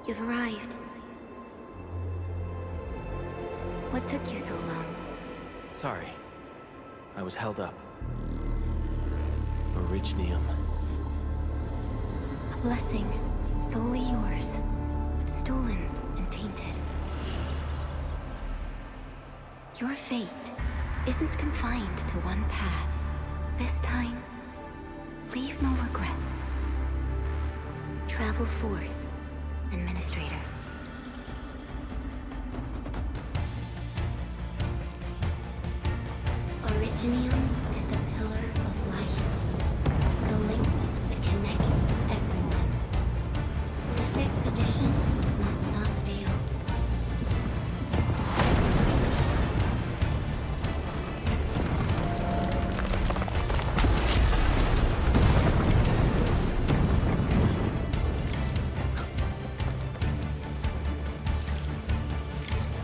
You've arrived. What took you so long? Sorry. I was held up. Originium. A blessing, solely yours, but stolen and tainted. Your fate isn't confined to one path. This time, leave no regrets. Travel forth, Administrator. Originium is the pillar of life, the link that connects everyone. This expedition must not fail.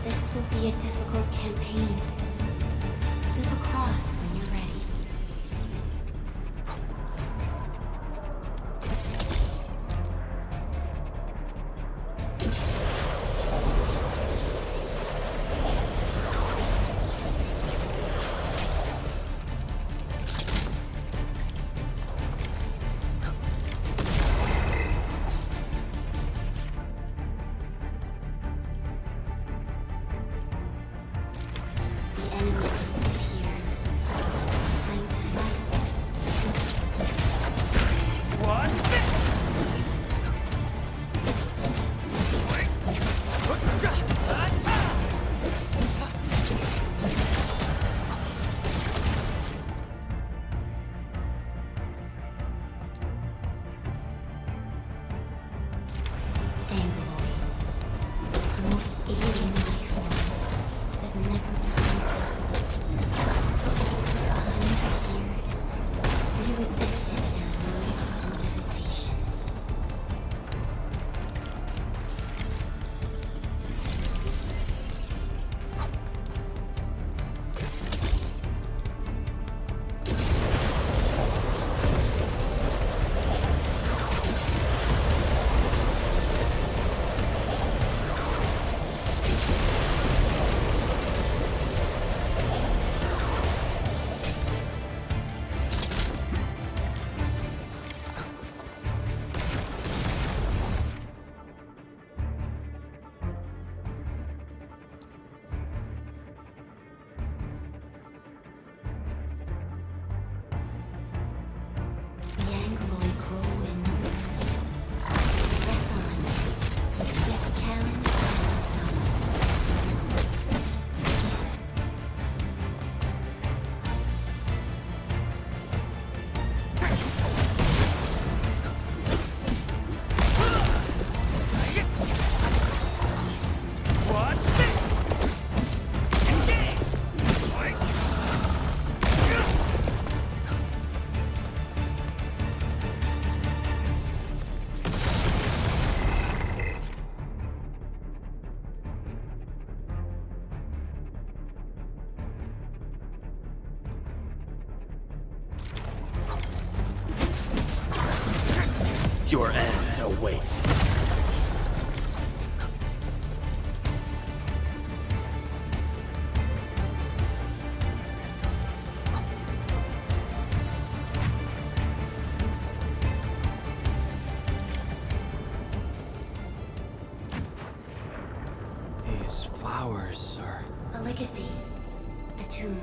This will be a difficult campaign. Slip across when you're ready. The enemy is here. Time to fight. What's this? Angloid. The most alien life form that never dies. For 100 years, we resisted their rule and devastation. The Angloid grow in number. Press on. This challenge cannot stop us. What's this? Engage! Your end awaits. These flowers are... A legacy. A tomb.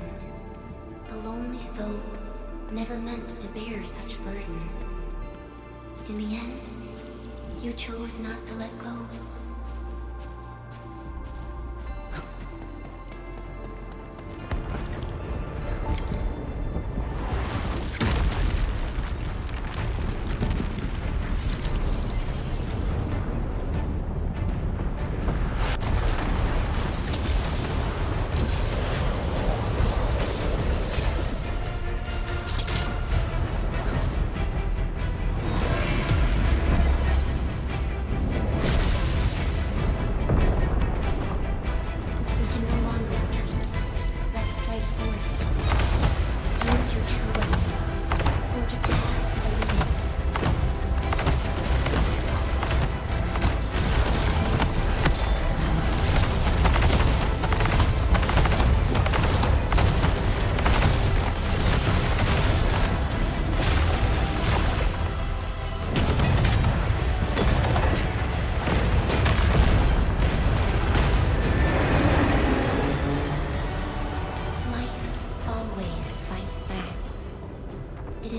A lonely soul, never meant to bear such burdens. In the end, you chose not to let go.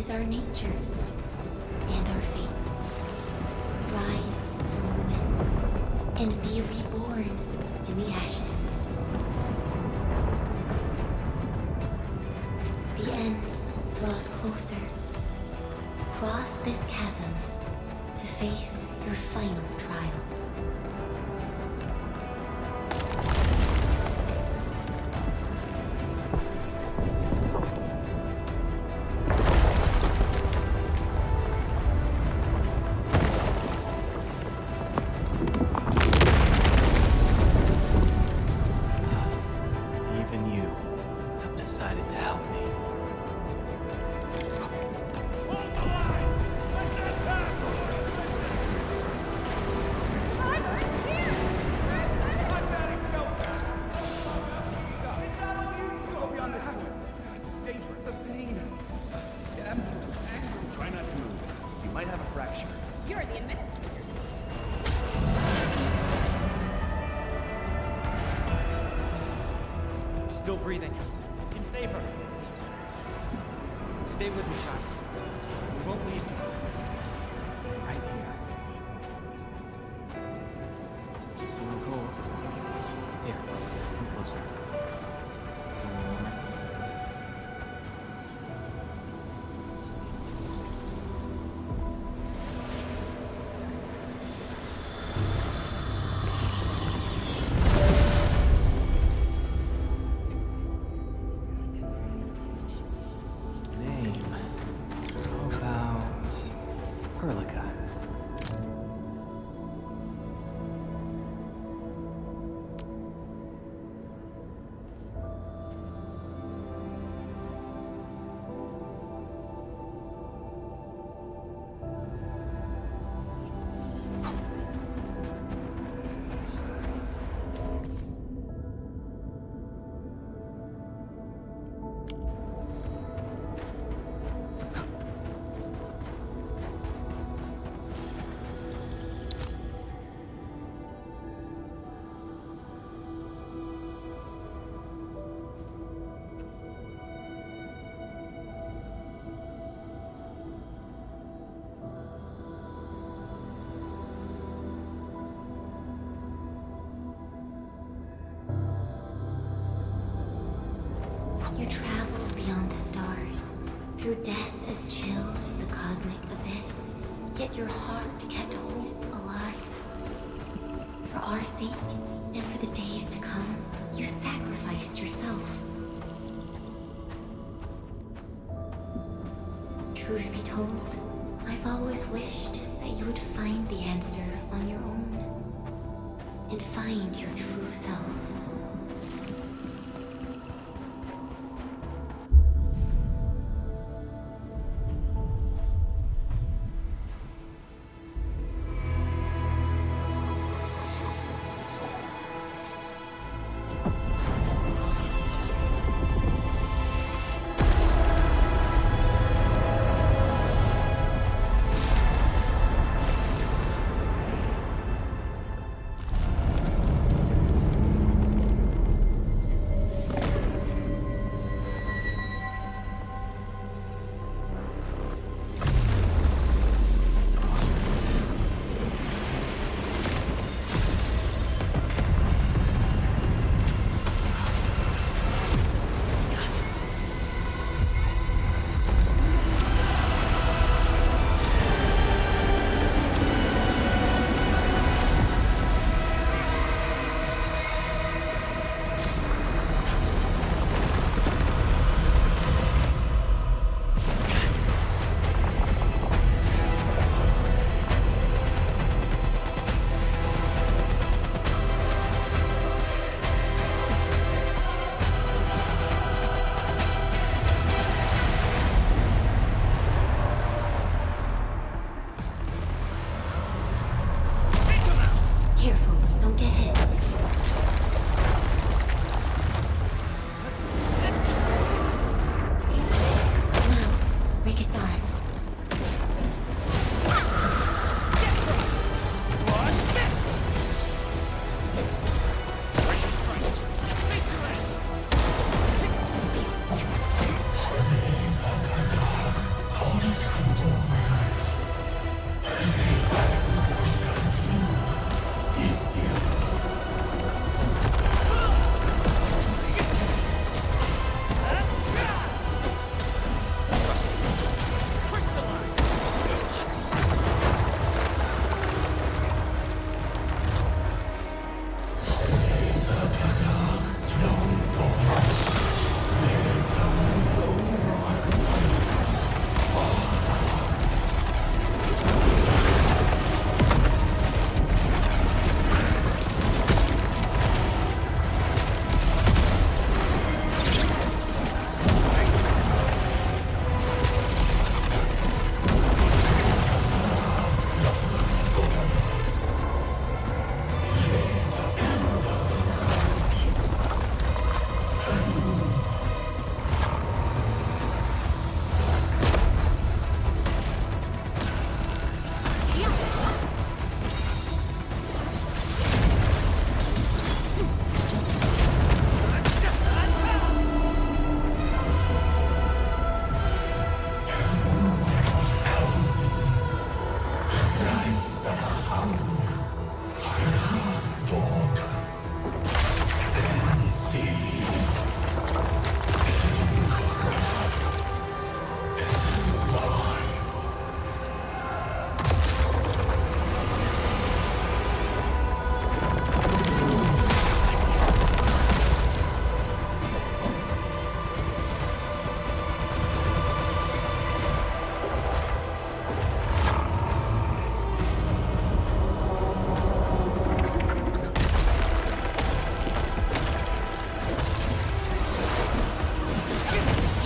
is our nature and our fate. Rise from ruin and be reborn in the ashes. The end draws closer. Cross this chasm to face your final trial. Even you have decided to help me. Try not to move. You might have a fracture. You're the invincible. Still breathing. You can save her. Stay with me, child. We won't leave you. Right here. Feeling cold? Here, come closer. Feeling warmer? Name. How about Perlica? You traveled beyond the stars, through death as chill as the cosmic abyss, yet your heart kept hope alive. For our sake, and for the days to come, you sacrificed yourself. Truth be told, I've always wished that you would find the answer on your own, and find your true self.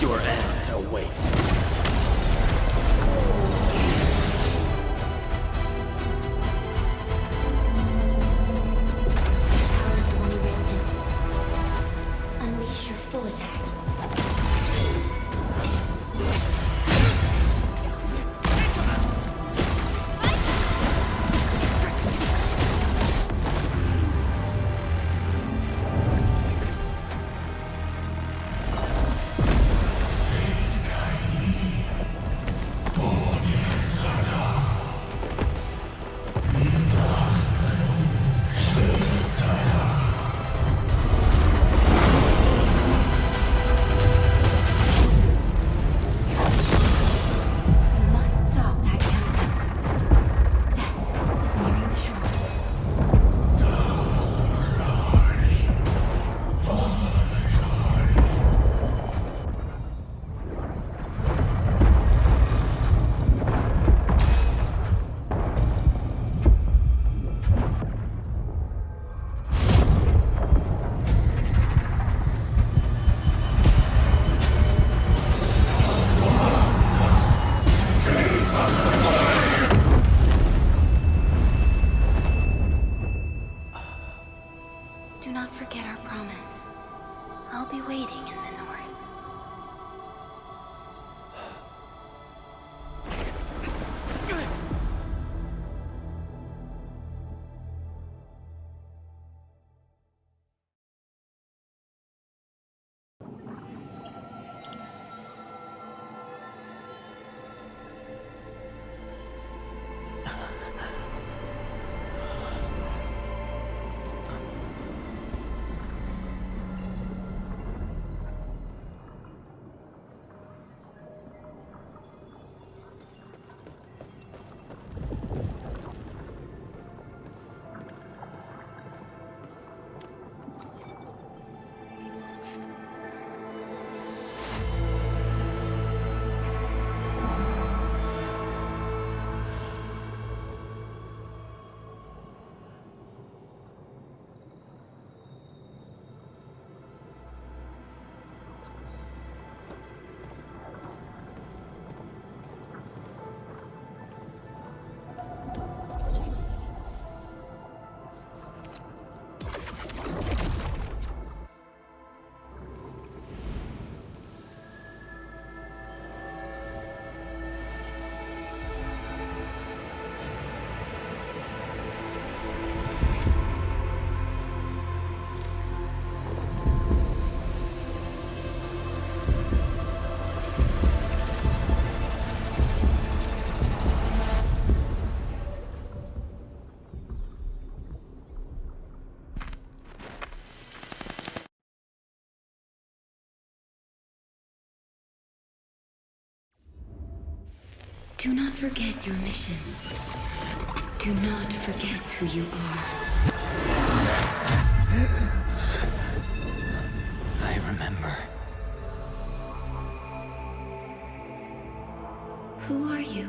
Your end awaits. Powers run rampant. Unleash your full attack. Do not forget our promise. I'll be waiting in the north. Do not forget your mission. Do not forget who you are. I remember. Who are you?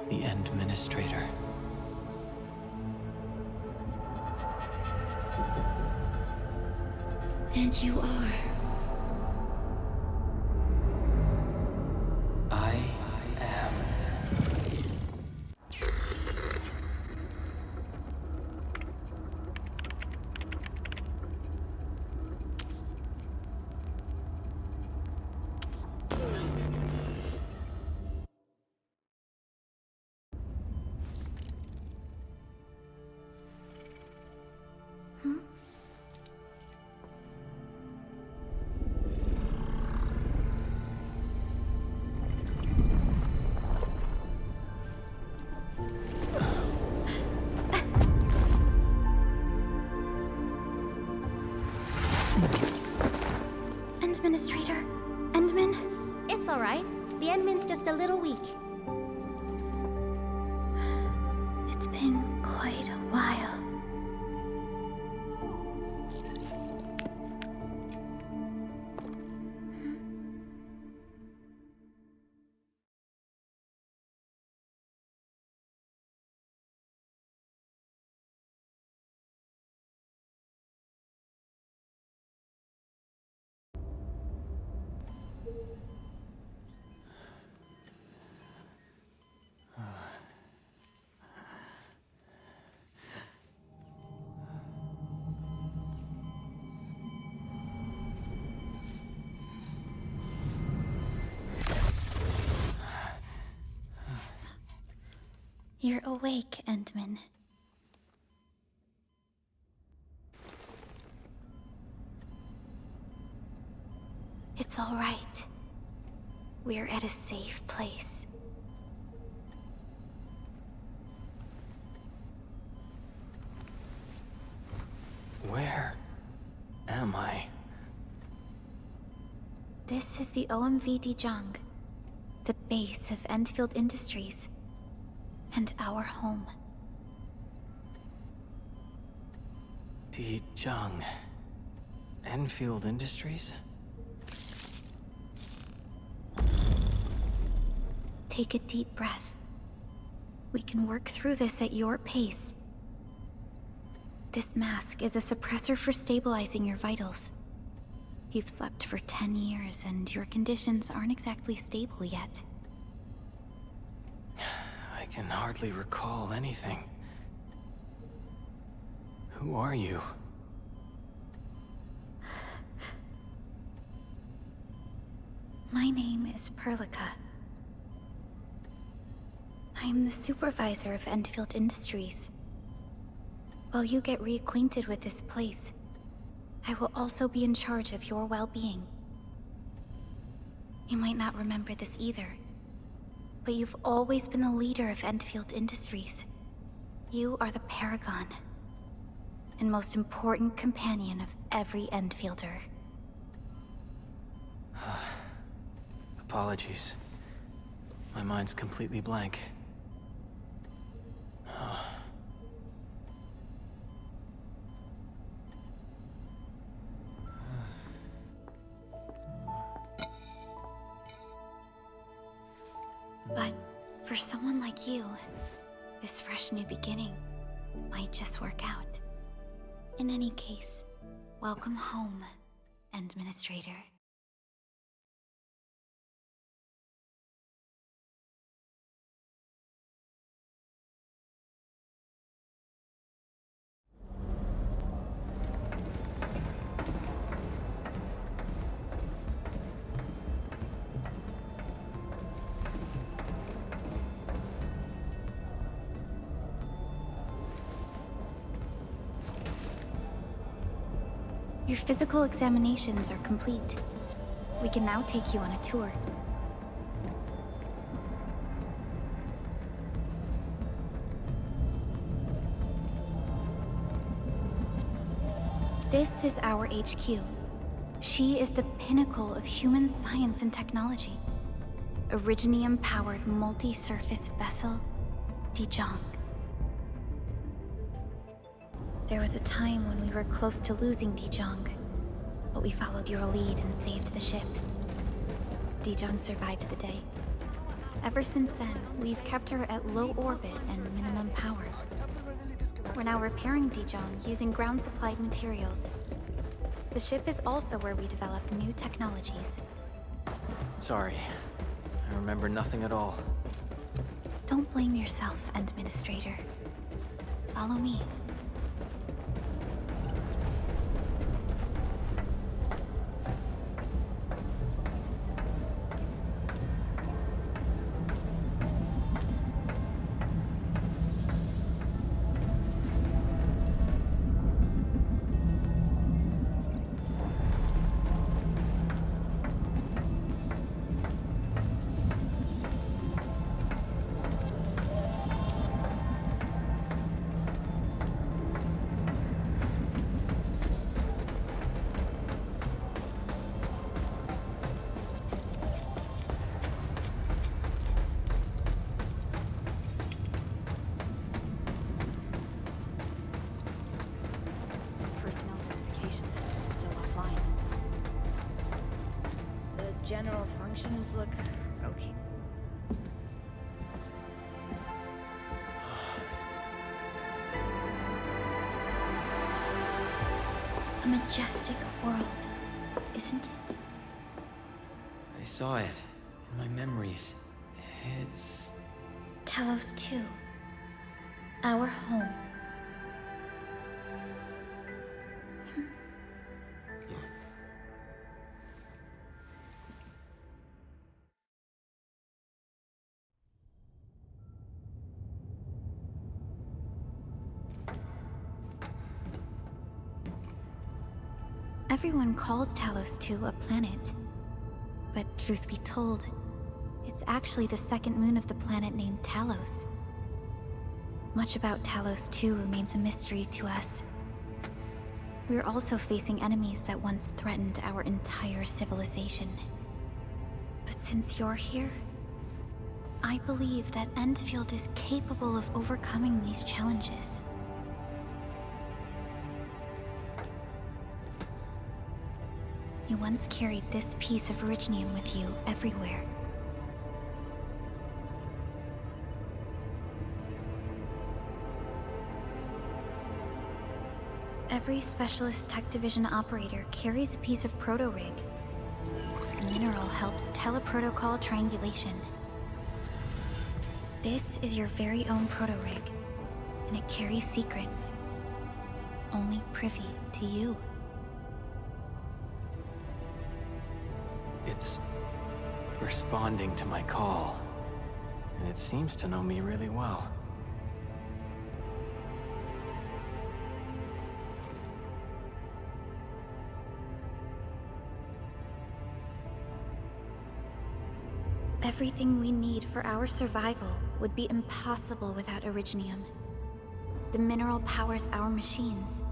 The Administrator. And you are. I am. Administrator? Endman? It's all right. The Endman's just a little weak. It's been quite a while. You're awake, Endman. It's all right. We're at a safe place. Where am I? This is the OMV Dijong, the base of Endfield Industries, and our home. Dijong. Endfield Industries? Take a deep breath. We can work through this at your pace. This mask is a suppressor for stabilizing your vitals. You've slept for 10 years, and your conditions aren't exactly stable yet. I can hardly recall anything. Who are you? My name is Perlica. I am the supervisor of Endfield Industries. While you get reacquainted with this place, I will also be in charge of your well-being. You might not remember this either, but you've always been the leader of Endfield Industries. You are the paragon, and most important companion of every Endfielder. Apologies. My mind's completely blank. But for someone like you, this fresh new beginning might just work out. In any case, welcome home, Administrator. Your physical examinations are complete. We can now take you on a tour. This is our HQ. She is the pinnacle of human science and technology. Originium-powered multi-surface vessel, Dijong. There was a time when we were close to losing Dijong, but we followed your lead and saved the ship. Dijong survived the day. Ever since then, we've kept her at low orbit and minimum power. We're now repairing Dijong using ground-supplied materials. The ship is also where we developed new technologies. Sorry. I remember nothing at all. Don't blame yourself, Administrator. Follow me. General functions look okay. A majestic world, isn't it? I saw it in my memories. It's... Talos 2. Our home. Everyone calls Talos 2 a planet. But truth be told, it's actually the second moon of the planet named Talos. Much about Talos 2 remains a mystery to us. We're also facing enemies that once threatened our entire civilization. But since you're here, I believe that Endfield is capable of overcoming these challenges. You once carried this piece of Originium with you everywhere. Every Specialist Tech Division operator carries a piece of proto-rig. The mineral helps teleprotocol triangulation. This is your very own proto-rig, and it carries secrets only privy to you. It's responding to my call, and it seems to know me really well. Everything we need for our survival would be impossible without Originium. The mineral powers our machines,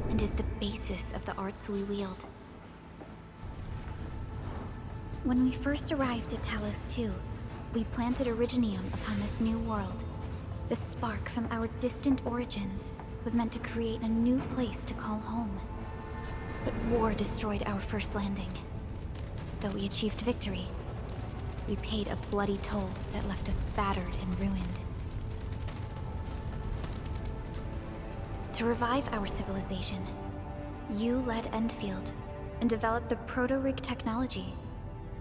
and is the basis of the arts we wield. When we first arrived at Talos 2, we planted Originium upon this new world. The spark from our distant origins was meant to create a new place to call home. But war destroyed our first landing. Though we achieved victory, we paid a bloody toll that left us battered and ruined. To revive our civilization, you led Endfield and developed the proto-rig technology,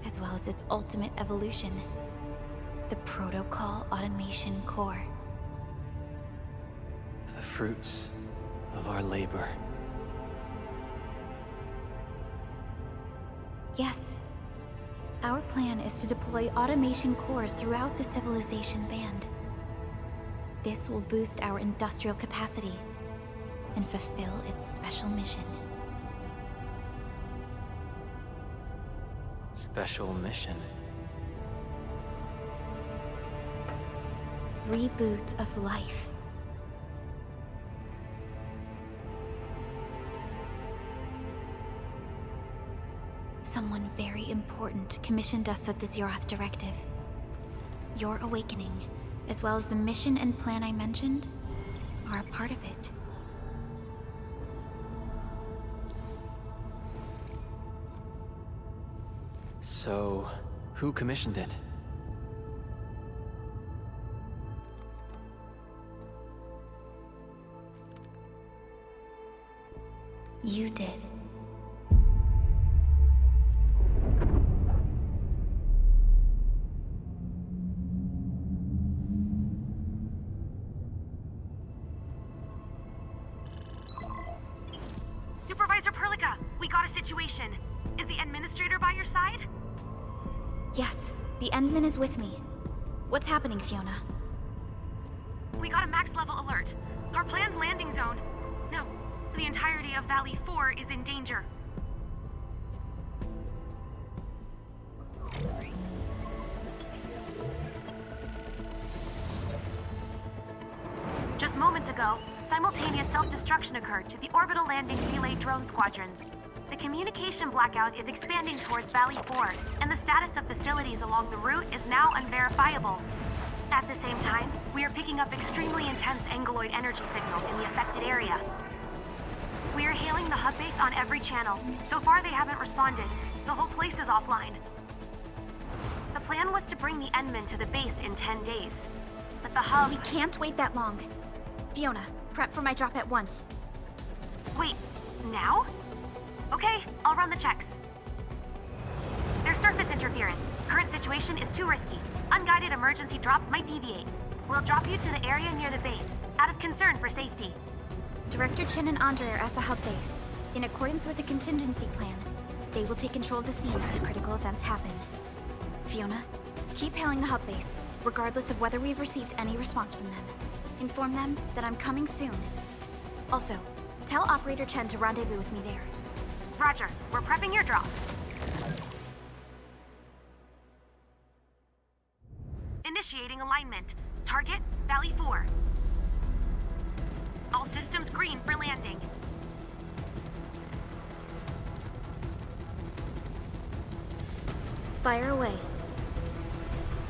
as well as its ultimate evolution, the Protocol Automation Core. The fruits of our labor. Yes. Our plan is to deploy automation cores throughout the civilization band. This will boost our industrial capacity and fulfill its special mission. Special mission. Reboot of life. Someone very important commissioned us with the Zeroth Directive. Your awakening, as well as the mission and plan I mentioned, are a part of it. So, who commissioned it? You did. Supervisor Perlica, we got a situation. Is the administrator by your side? Yes, the Endman is with me. What's happening, Fiona? We got a max level alert. Our planned landing zone. No, the entirety of Valley 4 is in danger. Just moments ago, simultaneous self-destruction occurred to the orbital landing relay drone squadrons. The communication blackout is expanding towards Valley 4, and the status of facilities along the route is now unverifiable. At the same time, we are picking up extremely intense angeloid energy signals in the affected area. We are hailing the hub base on every channel. So far, they haven't responded. The whole place is offline. The plan was to bring the Endman to the base in 10 days. But the hub... We can't wait that long. Fiona, prep for my drop at once. Wait, now? Okay, I'll run the checks. There's surface interference. Current situation is too risky. Unguided emergency drops might deviate. We'll drop you to the area near the base, out of concern for safety. Director Chen and Andre are at the hub base. In accordance with the contingency plan, they will take control of the scene as critical events happen. Fiona, keep hailing the hub base, regardless of whether we've received any response from them. Inform them that I'm coming soon. Also, tell Operator Chen to rendezvous with me there. Roger. We're prepping your drop. Initiating alignment. Target, Valley 4. All systems green for landing. Fire away.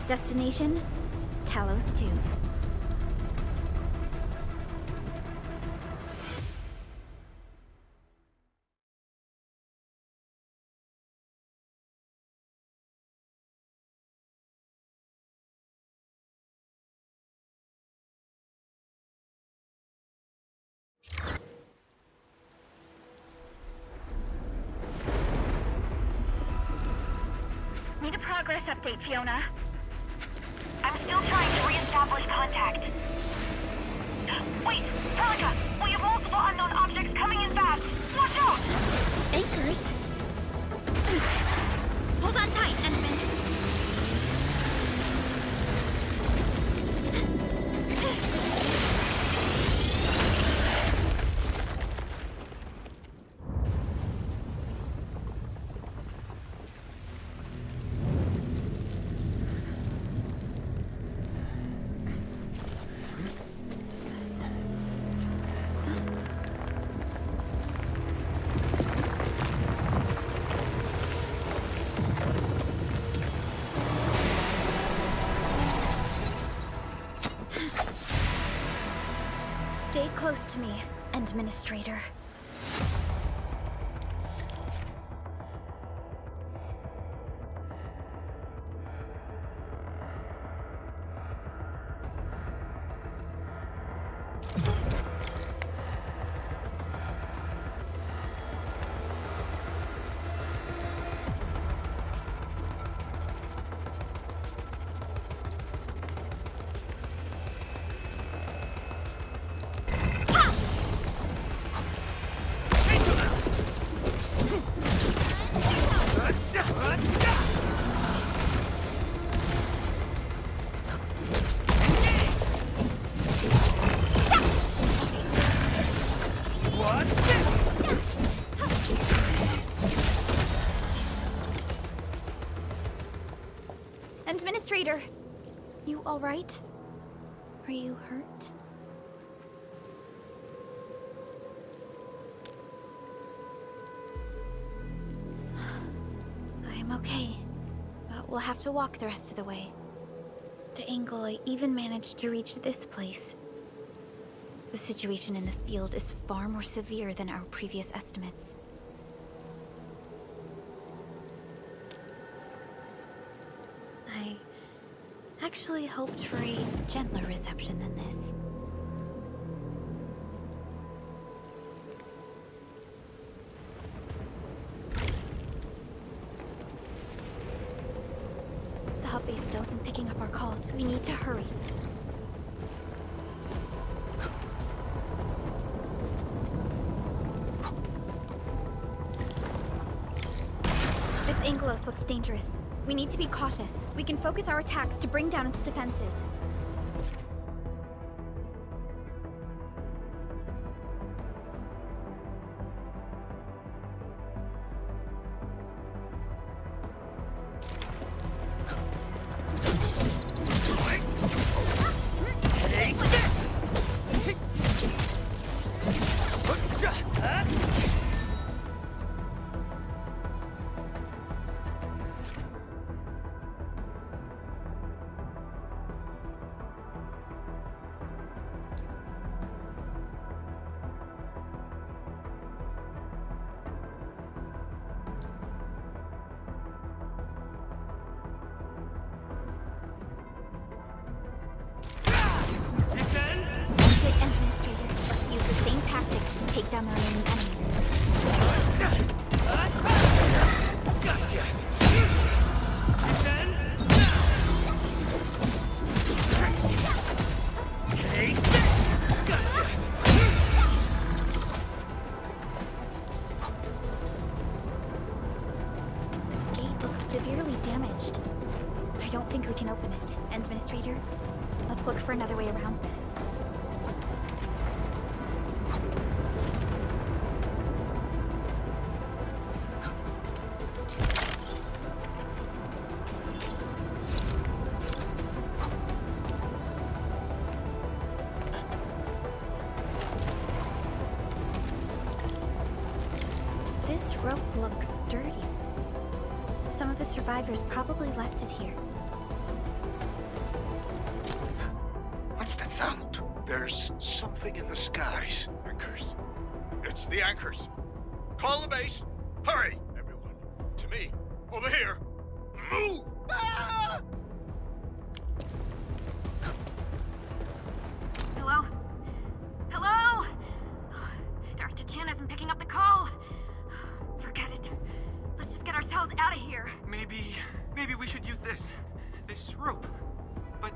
Destination, Talos 2. Need a progress update, Fiona. I'm still trying to re-establish contact. Wait, Pelica! We have multiple unknown objects coming in fast! Watch out! Anchors? Hold on tight, Endman. Stay close to me, Administrator. Administrator, you all right? Are you hurt? I'm okay, but we'll have to walk the rest of the way. The angle I even managed to reach this place. The situation in the field is far more severe than our previous estimates. I actually hoped for a gentler reception than this. The hub base still isn't picking up our calls. We need to hurry. This Angelos looks dangerous. We need to be cautious. We can focus our attacks to bring down its defenses. Take down the remaining enemies. Gotcha! Take this! Gotcha! The gate looks severely damaged. I don't think we can open it. Administrator, let's look for another way around this. looks sturdy. Some of the survivors probably left it here. What's that sound? There's something in the skies. Anchors. It's the anchors. Call the base. Hurry, everyone. To me. Over here. Move! Ah! Hello? Hello? Director Chin isn't picking up the call. Forget it. Let's just get ourselves out of here. Maybe we should use this rope. But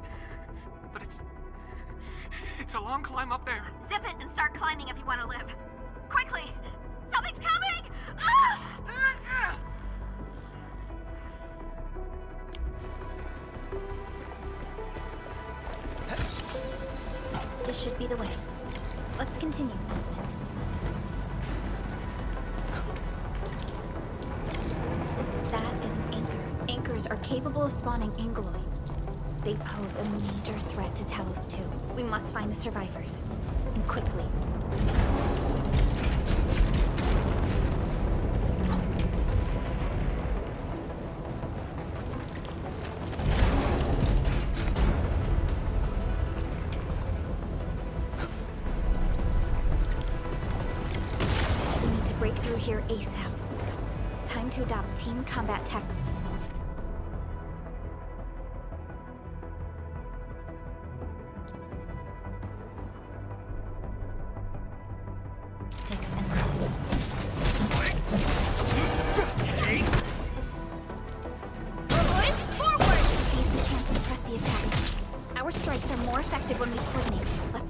it's a long climb up there. Zip it and start climbing if you want to live. Quickly! Something's coming! Ah! This should be the way. Let's continue. That is an anchor. Anchors are capable of spawning Angoloi. They pose a major threat to Talos too. We must find the survivors. And quickly. We need to break through here ASAP. Time to adopt team combat tactics.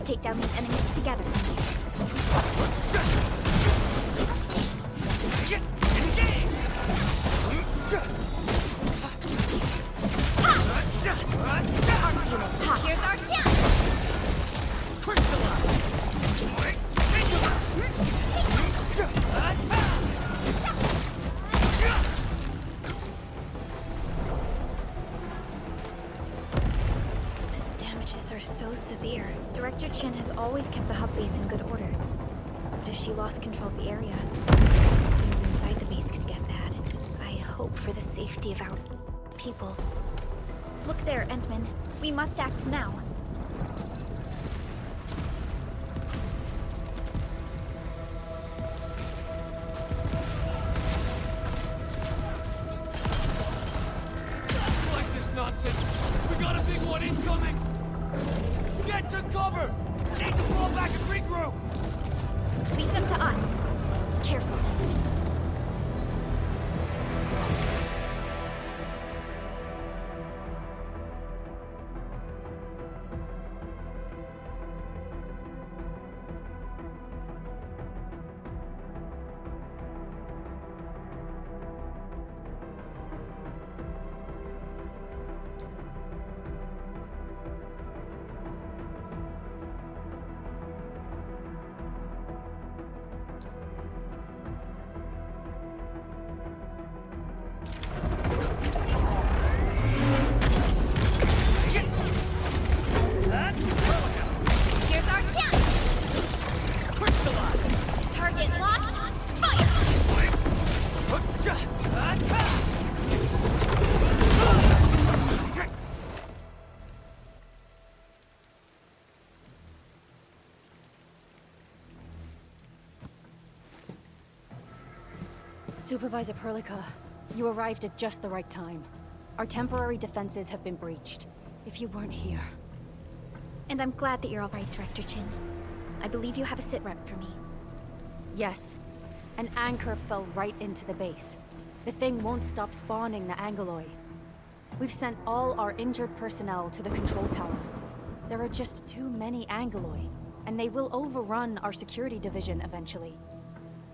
Take down these enemies together. Here's our chance! Are so severe. Director Chin has always kept the hub base in good order. But if she lost control of the area, things inside the base could get bad. I hope for the safety of our people. Look there, Endman. We must act now. Like this nonsense. We got a big one incoming. Get to cover! Need to fall back and regroup! Leave them to us. Careful. Supervisor Perlica, you arrived at just the right time. Our temporary defenses have been breached. If you weren't here... And I'm glad that you're all right, Director Chin. I believe you have a sitrep for me. Yes. An anchor fell right into the base. The thing won't stop spawning the Angoloi. We've sent all our injured personnel to the control tower. There are just too many Angoloi, and they will overrun our security division eventually.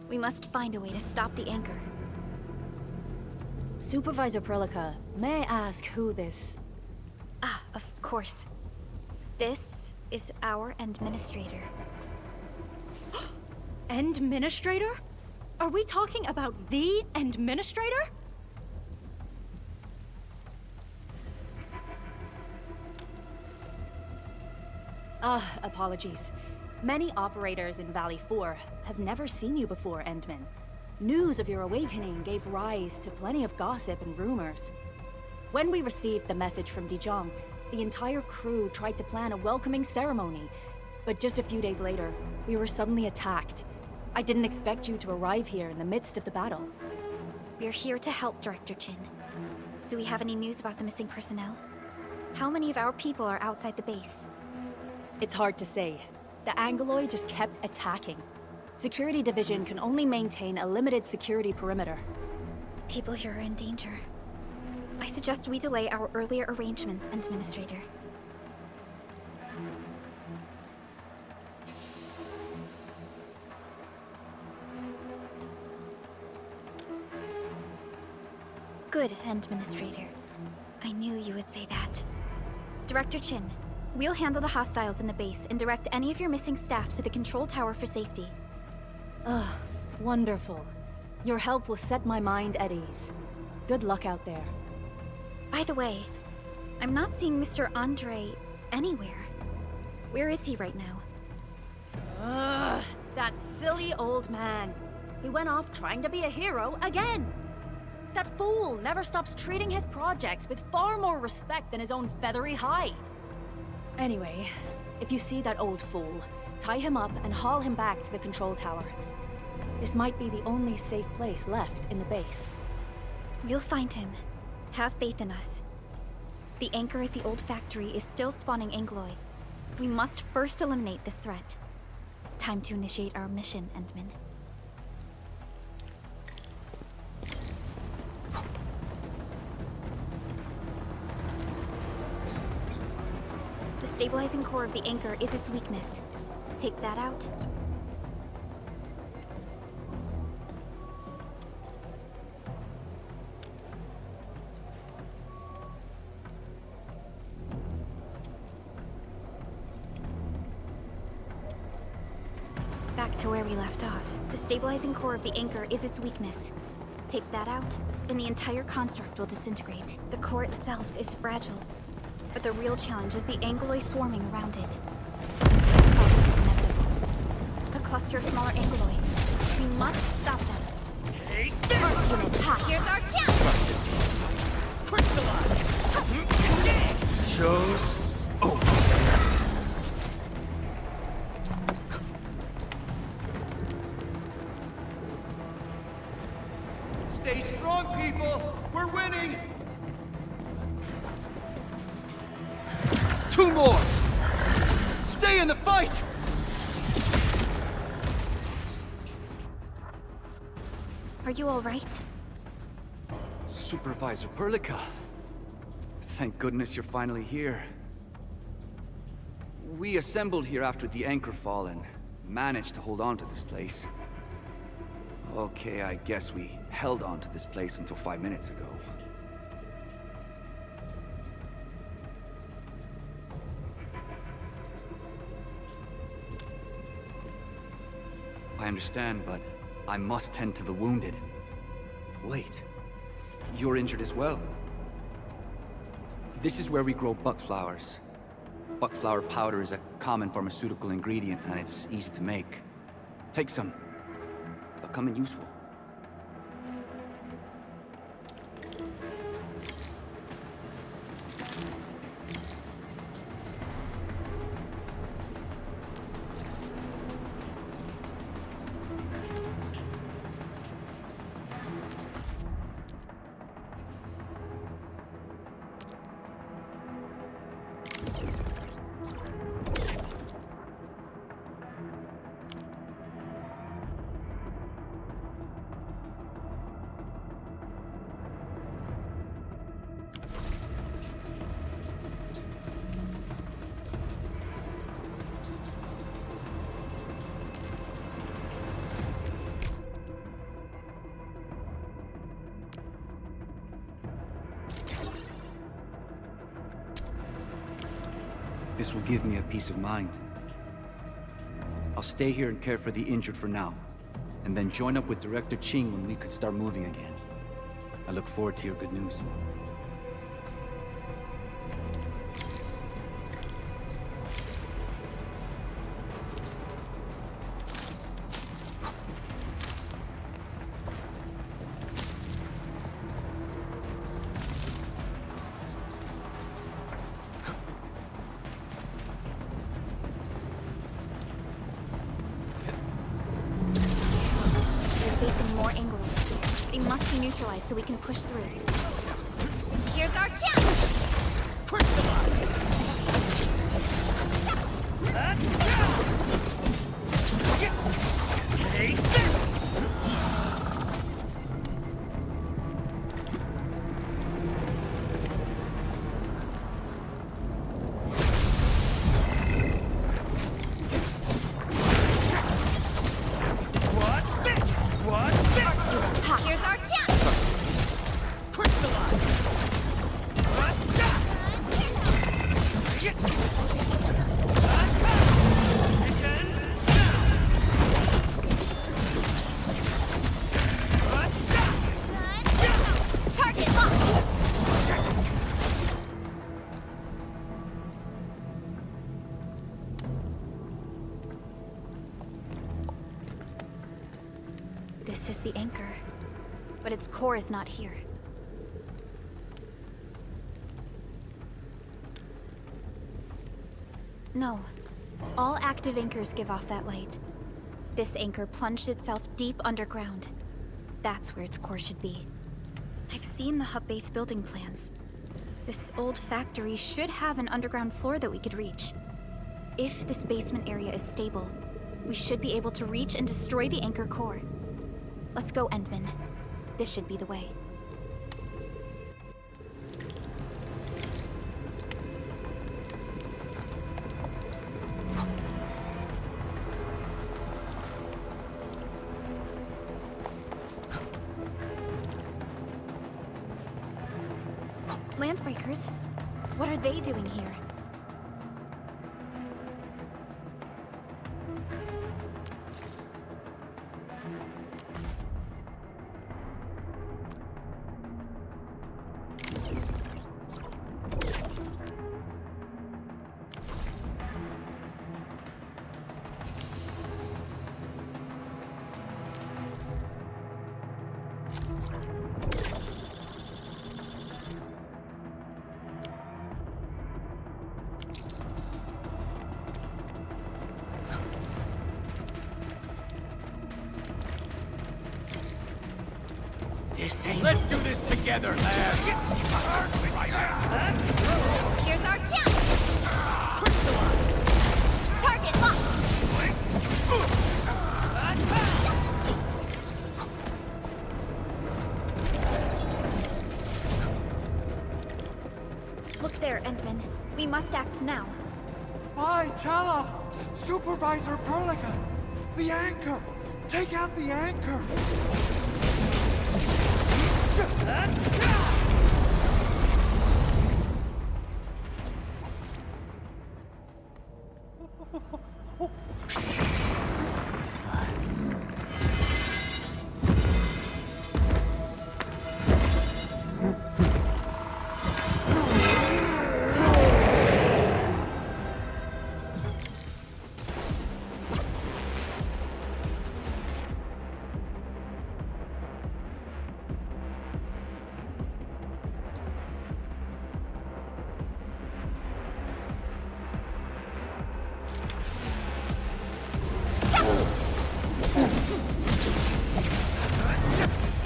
We must find a way to stop the anchor. Supervisor Perlica, may I ask who this... Ah, of course. This is our administrator. Administrator? Are we talking about the administrator? Apologies. Many operators in Valley 4 have never seen you before, Endman. News of your awakening gave rise to plenty of gossip and rumors. When we received the message from Dijon, the entire crew tried to plan a welcoming ceremony, but just a few days later, we were suddenly attacked. I didn't expect you to arrive here in the midst of the battle. We're here to help, Director Chin. Do we have any news about the missing personnel? How many of our people are outside the base? It's hard to say. The Angoloi just kept attacking. Security Division can only maintain a limited security perimeter. People here are in danger. I suggest we delay our earlier arrangements, Administrator. Good, Administrator. I knew you would say that. Director Chin, we'll handle the hostiles in the base and direct any of your missing staff to the control tower for safety. Ugh, wonderful. Your help will set my mind at ease. Good luck out there. By the way, I'm not seeing Mr. Andre anywhere. Where is he right now? Ugh, that silly old man. He went off trying to be a hero again. That fool never stops treating his projects with far more respect than his own feathery hide. Anyway, if you see that old fool, tie him up and haul him back to the control tower. This might be the only safe place left in the base. We'll find him. Have faith in us. The anchor at the old factory is still spawning Angoloi. We must first eliminate this threat. Time to initiate our mission, Endman. The stabilizing core of the anchor is its weakness. Take that out. Back to where we left off. The stabilizing core of the anchor is its weakness. Take that out, and the entire construct will disintegrate. The core itself is fragile, but the real challenge is the Angoloi swarming around it. Until the fault is inevitable. A cluster of smaller Angoloi. We must stop them. Take First unit, ha! Here's our chance! Crystallize! Show's over. Stay strong, people! We're winning! 2 more! Stay in the fight! Are you all right? Supervisor Perlica. Thank goodness you're finally here. We assembled here after the anchor fall and managed to hold on to this place. Okay, I guess we held on to this place until 5 minutes ago. I understand, but I must tend to the wounded. Wait, you're injured as well. This is where we grow buckflowers. Buckflower powder is a common pharmaceutical ingredient, and it's easy to make. Take some. They'll come in useful. This will give me a peace of mind. I'll stay here and care for the injured for now, and then join up with Director Ching when we could start moving again. I look forward to your good news. neutralized so we can push through. Here's our chance! Take this! Watch this! Watch this! Here's our chance! Crystallize! Target locked! This is the anchor, but its core is not here. No. All active anchors give off that light. This anchor plunged itself deep underground. That's where its core should be. I've seen the hub base building plans. This old factory should have an underground floor that we could reach. If this basement area is stable, we should be able to reach and destroy the anchor core. Let's go, Endman. This should be the way. Landbreakers? What are they doing here? Let's do this together, lad! Here's our chance! Target locked! Look there, Endman. We must act now. Why, tell us! Supervisor Perlica! The anchor! Take out the anchor!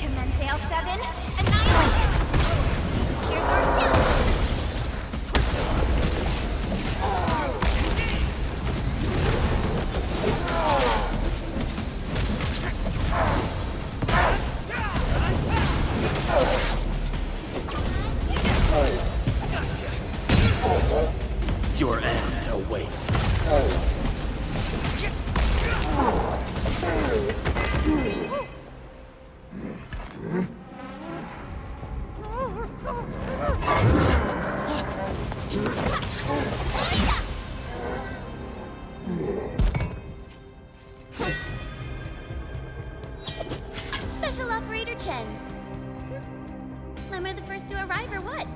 Commence L7, annihilation! Here's our chance! Your end awaits. Special Operator Chen. Am I the first to arrive or what?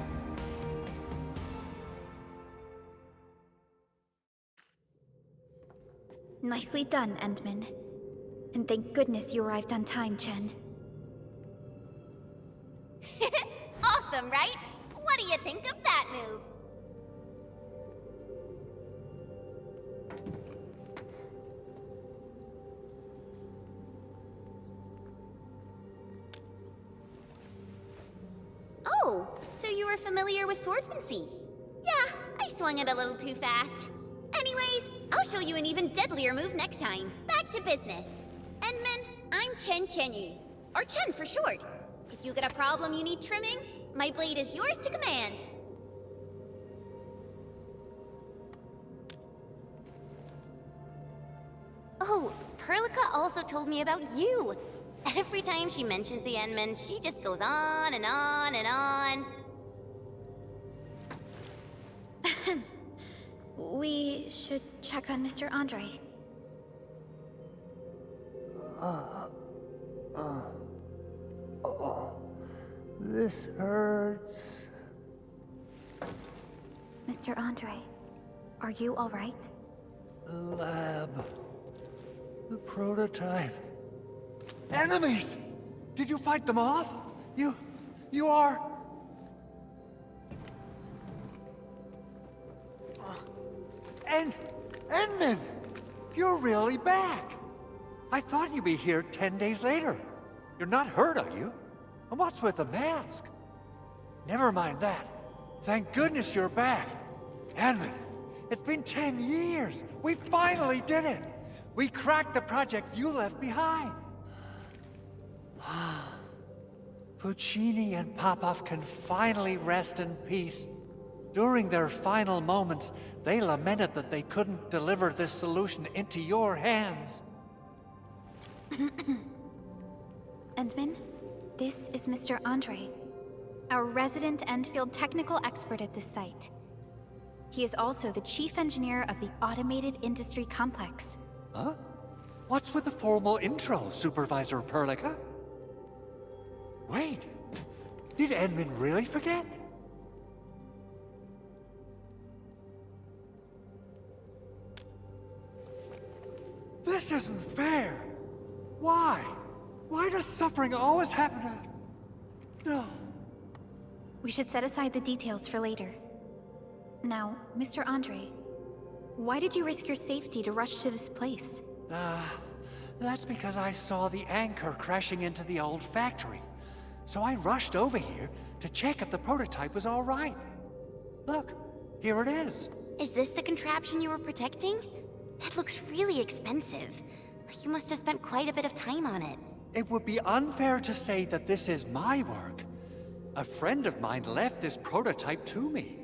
Nicely done, Endman. And thank goodness you arrived on time, Chen. Awesome, right? What do you think of that move? So you were familiar with swordsmancy? Yeah, I swung it a little too fast. Anyways, I'll show you an even deadlier move next time. Back to business. Endman, I'm Chen Chenyu, or Chen for short. If you get a problem you need trimming, my blade is yours to command. Oh, Perlica also told me about you. Every time she mentions the Endman, she just goes on and on and on. We should check on Mr. Andre. This hurts. Mr. Andre, are you all right? The lab. The prototype. Enemies! Did you fight them off? You are... Endman! You're really back! I thought you'd be here 10 days later. You're not hurt, are you? And what's with the mask? Never mind that. Thank goodness you're back. Endman, it's been 10 years. We finally did it. We cracked the project you left behind. Puccini and Popov can finally rest in peace. During their final moments, they lamented that they couldn't deliver this solution into your hands. Endman, this is Mr. Andre, our resident Endfield technical expert at this site. He is also the chief engineer of the Automated Industry Complex. Huh? What's with the formal intro, Supervisor Perlica? Wait, did Endman really forget? This isn't fair. Why? Why does suffering always happen to... No. We should set aside the details for later. Now, Mr. Andre, why did you risk your safety to rush to this place? That's because I saw the anchor crashing into the old factory. So I rushed over here to check if the prototype was all right. Look, here it is. Is this the contraption you were protecting? It looks really expensive. You must have spent quite a bit of time on it. It would be unfair to say that this is my work. A friend of mine left this prototype to me.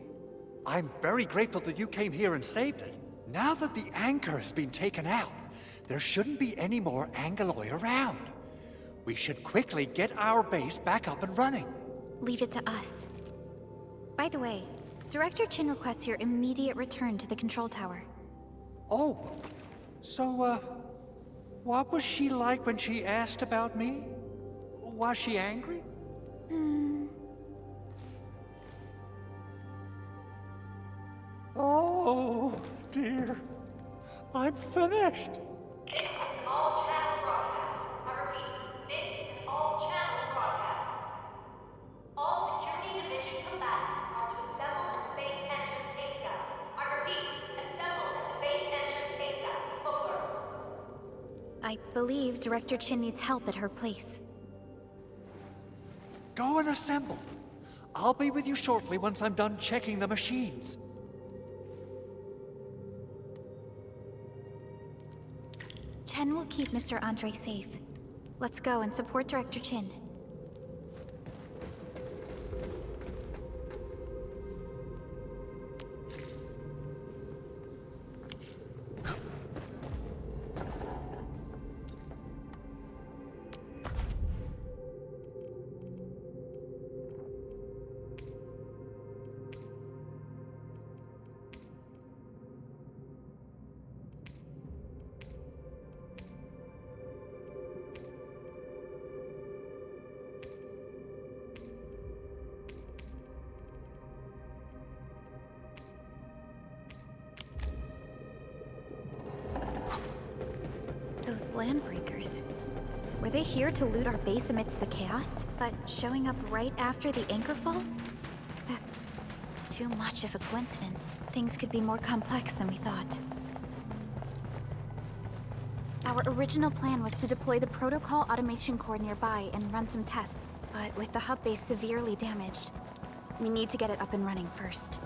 I'm very grateful that you came here and saved it. Now that the anchor has been taken out, there shouldn't be any more Angeloi around. We should quickly get our base back up and running. Leave it to us. By the way, Director Chin requests your immediate return to the control tower. Oh, so, what was she like when she asked about me? Was she angry? Oh, dear. I'm finished. This is an all-channel broadcast. I repeat, this is an all-channel broadcast. All Security Division combatants are to assemble at the base entrance ASAP. I repeat, assemble at the base entrance ASAP. Over. I believe Director Chin needs help at her place. Go and assemble. I'll be with you shortly once I'm done checking the machines. Chen will keep Mr. Andre safe. Let's go and support Director Chin. Those landbreakers. Were they here to loot our base amidst the chaos, but showing up right after the anchor fall? That's too much of a coincidence. Things could be more complex than we thought. Our original plan was to deploy the protocol automation core nearby and run some tests, but with the hub base severely damaged, We need to get it up and running first.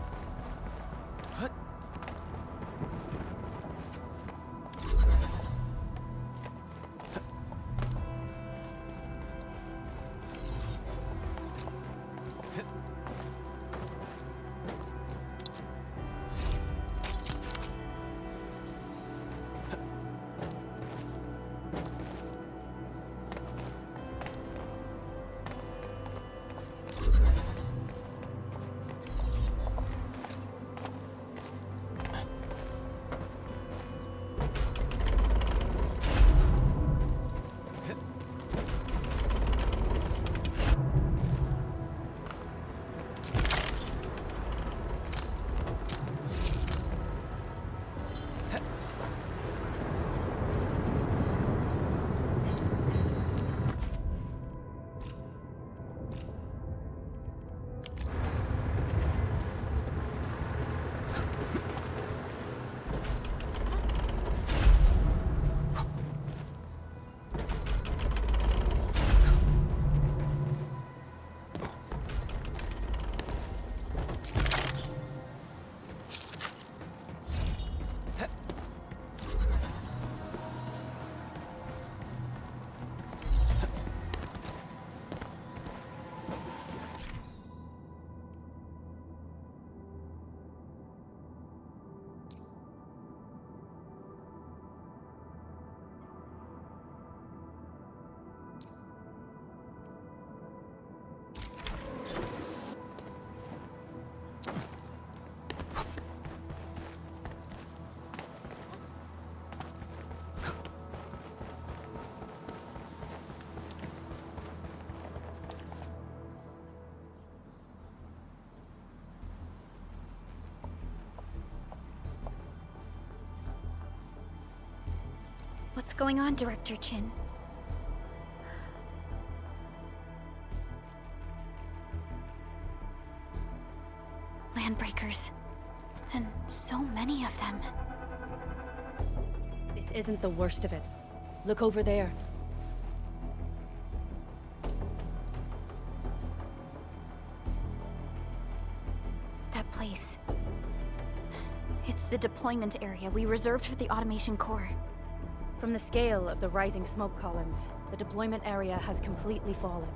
What's going on, Director Chin? Landbreakers. And so many of them. This isn't the worst of it. Look over there. That place. It's the deployment area we reserved for the automation core. From the scale of the rising smoke columns, the deployment area has completely fallen.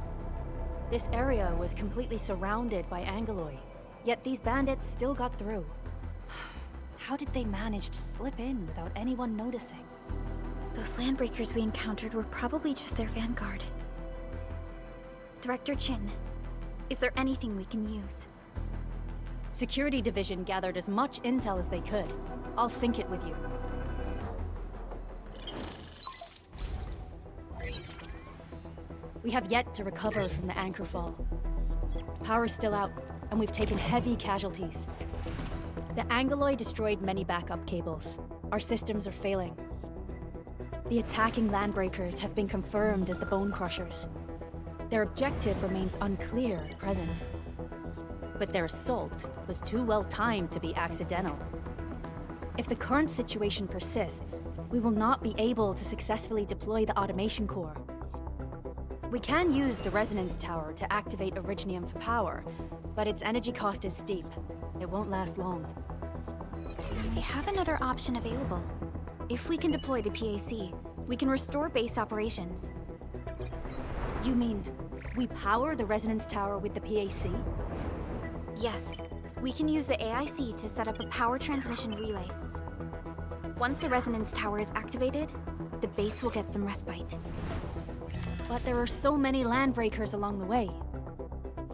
This area was completely surrounded by Angeloi, yet these bandits still got through. How did they manage to slip in without anyone noticing? Those landbreakers we encountered were probably just their vanguard. Director Chin, is there anything we can use? Security Division gathered as much intel as they could. I'll sync it with you. We have yet to recover from the anchor fall. Power's still out, and we've taken heavy casualties. The Angeloi destroyed many backup cables. Our systems are failing. The attacking landbreakers have been confirmed as the Bone Crushers. Their objective remains unclear at present. But their assault was too well timed to be accidental. If the current situation persists, we will not be able to successfully deploy the automation core. We can use the resonance tower to activate Originium for power, but its energy cost is steep. It won't last long. We have another option available. If we can deploy the PAC, we can restore base operations. You mean, we power the resonance tower with the PAC? Yes. We can use the AIC to set up a power transmission relay. Once the resonance tower is activated, the base will get some respite. But there are so many landbreakers along the way.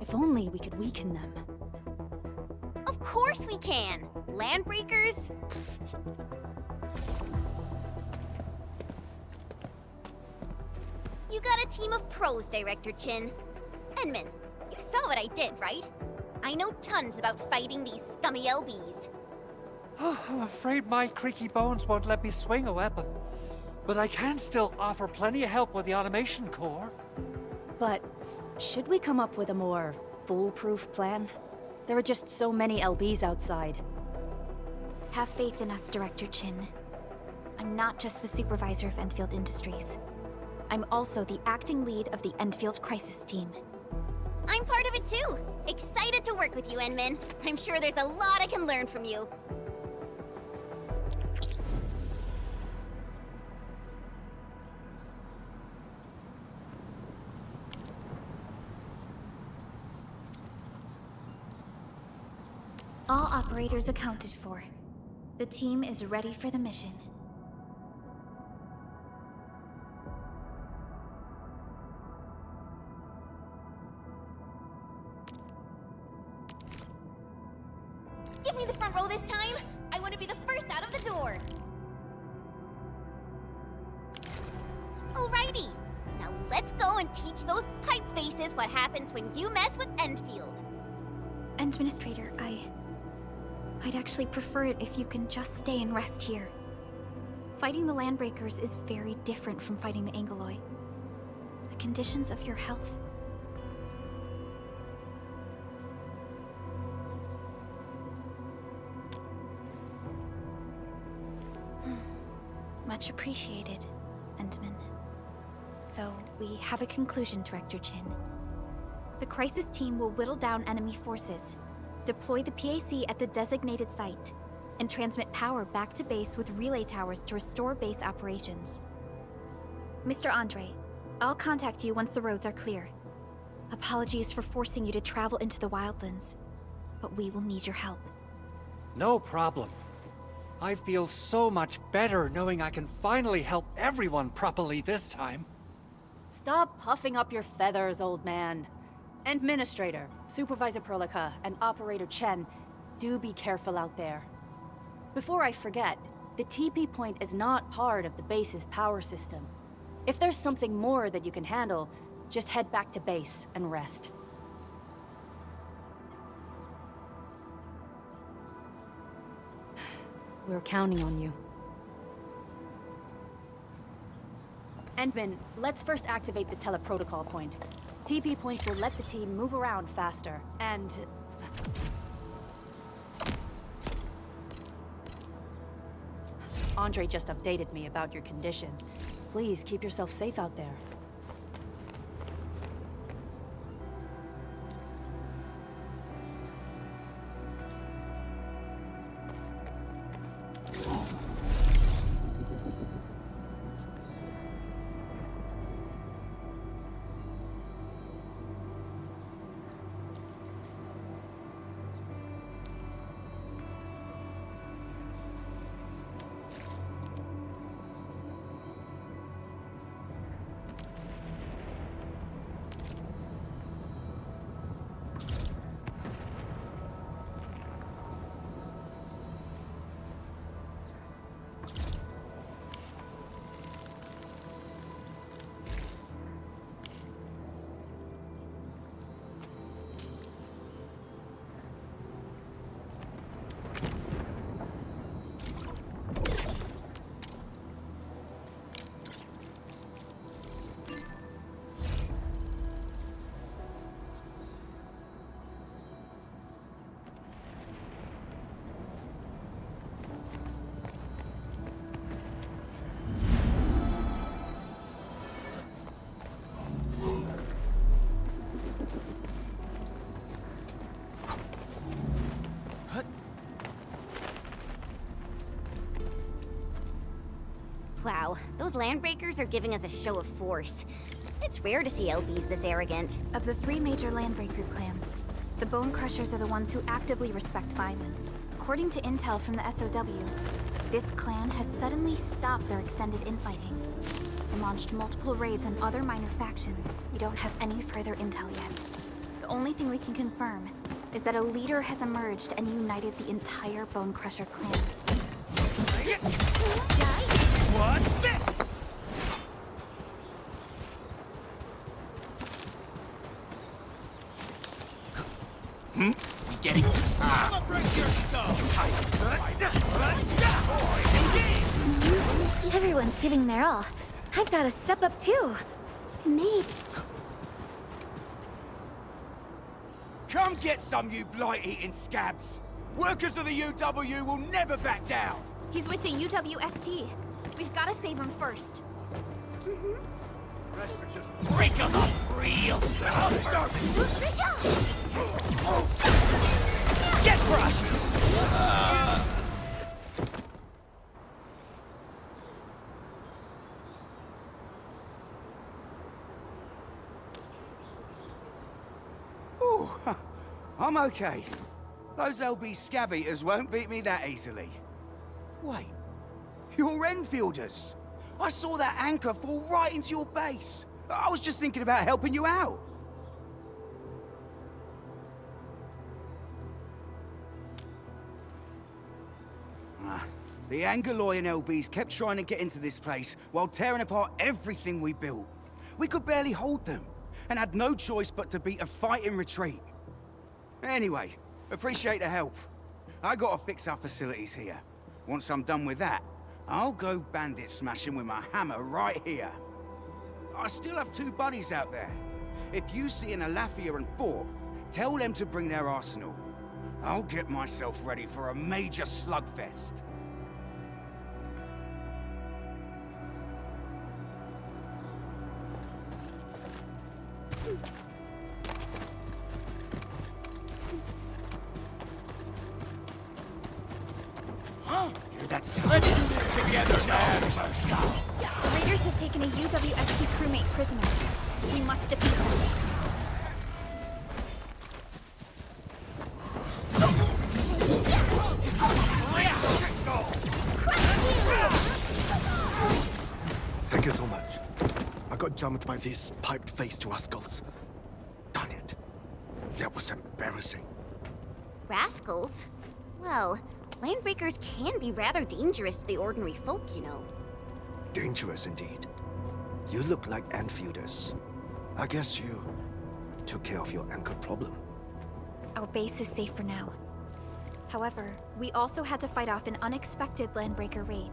If only we could weaken them. Of course we can! Landbreakers? You got a team of pros, Director Chin. Enman, you saw what I did, right? I know tons about fighting these scummy LBs. I'm afraid my creaky bones won't let me swing a weapon. But I can still offer plenty of help with the automation core. But should we come up with a more foolproof plan? There are just so many LBs outside. Have faith in us, Director Chin. I'm not just the supervisor of Endfield Industries. I'm also the acting lead of the Endfield Crisis Team. I'm part of it too! Excited to to work with you, Enmin. I'm sure there's a lot I can learn from you. All operators accounted for. The team is ready for the mission. Give me the front row this time! I want to be the first out of the door! Alrighty! Now let's go and teach those pipe faces what happens when you mess with Endfield. Administrator, I'd actually prefer it if you can just stay and rest here. Fighting the Landbreakers is very different from fighting the Angoloi. The conditions of your health... Much appreciated, Endman. So, we have a conclusion, Director Chin. The crisis team will whittle down enemy forces, deploy the PAC at the designated site, and transmit power back to base with relay towers to restore base operations. Mr. Andre, I'll contact you once the roads are clear. Apologies for forcing you to travel into the wildlands, but we will need your help. No problem. I feel so much better knowing I can finally help everyone properly this time. Stop puffing up your feathers, old man. Administrator, Supervisor Perlica, and Operator Chen, do be careful out there. Before I forget, the TP point is not part of the base's power system. If there's something more that you can handle, just head back to base and rest. We're counting on you. Endman, let's first activate the teleprotocol point. TP points will let the team move around faster, and... Andre just updated me about your condition. Please keep yourself safe out there. Wow, those Landbreakers are giving us a show of force. It's rare to see LBs this arrogant. Of the three major Landbreaker clans, the Bone Crushers are the ones who actively respect violence. According to intel from the SOW, this clan has suddenly stopped their extended infighting and launched multiple raids on other minor factions. We don't have any further intel yet. The only thing we can confirm is that a leader has emerged and united the entire Bone Crusher clan. What's this? We getting? I'ma break your skull. Everyone's giving their all. I've got to step up too. Mate. Come get some, you blight-eating scabs. Workers of the UW will never back down. He's with the UWST. We've got to save him first. Rest are just break 'em up real. I'll start. Good job! crushed! Ooh, I'm okay. Those LB scab eaters won't beat me that easily. Wait, you're Enfielders. I saw that anchor fall right into your base. I was just thinking about helping you out. The Angoloi and LBs kept trying to get into this place while tearing apart everything we built. We could barely hold them, and had no choice but to beat a fighting retreat. Anyway, appreciate the help. I gotta fix our facilities here. Once I'm done with that, I'll go bandit smashing with my hammer right here. I still have 2 buddies out there. If you see an Alafia and Fort, tell them to bring their arsenal. I'll get myself ready for a major slugfest. Huh? Hear that sound? Let's do this together now! The raiders have taken a UWST crewmate prisoner. We must defeat them. Thank you so much. I got jumped by these piped-faced rascals. Darn it. That was embarrassing. Rascals? Well, landbreakers can be rather dangerous to the ordinary folk, you know. Dangerous indeed. You look like Enfielders. I guess you took care of your anchor problem. Our base is safe for now. However, we also had to fight off an unexpected landbreaker raid.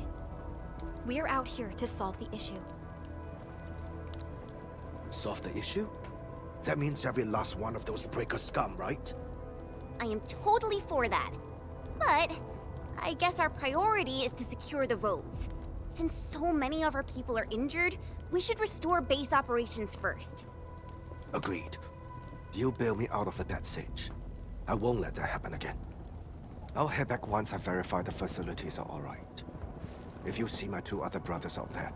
We're out here to solve the issue. Solve the issue? That means every last one of those breaker scum, right? I am totally for that. But I guess our priority is to secure the roads. Since so many of our people are injured, we should restore base operations first. Agreed. You bail me out of a dead sage. I won't let that happen again. I'll head back once I verify the facilities are alright. If you see my 2 other brothers out there,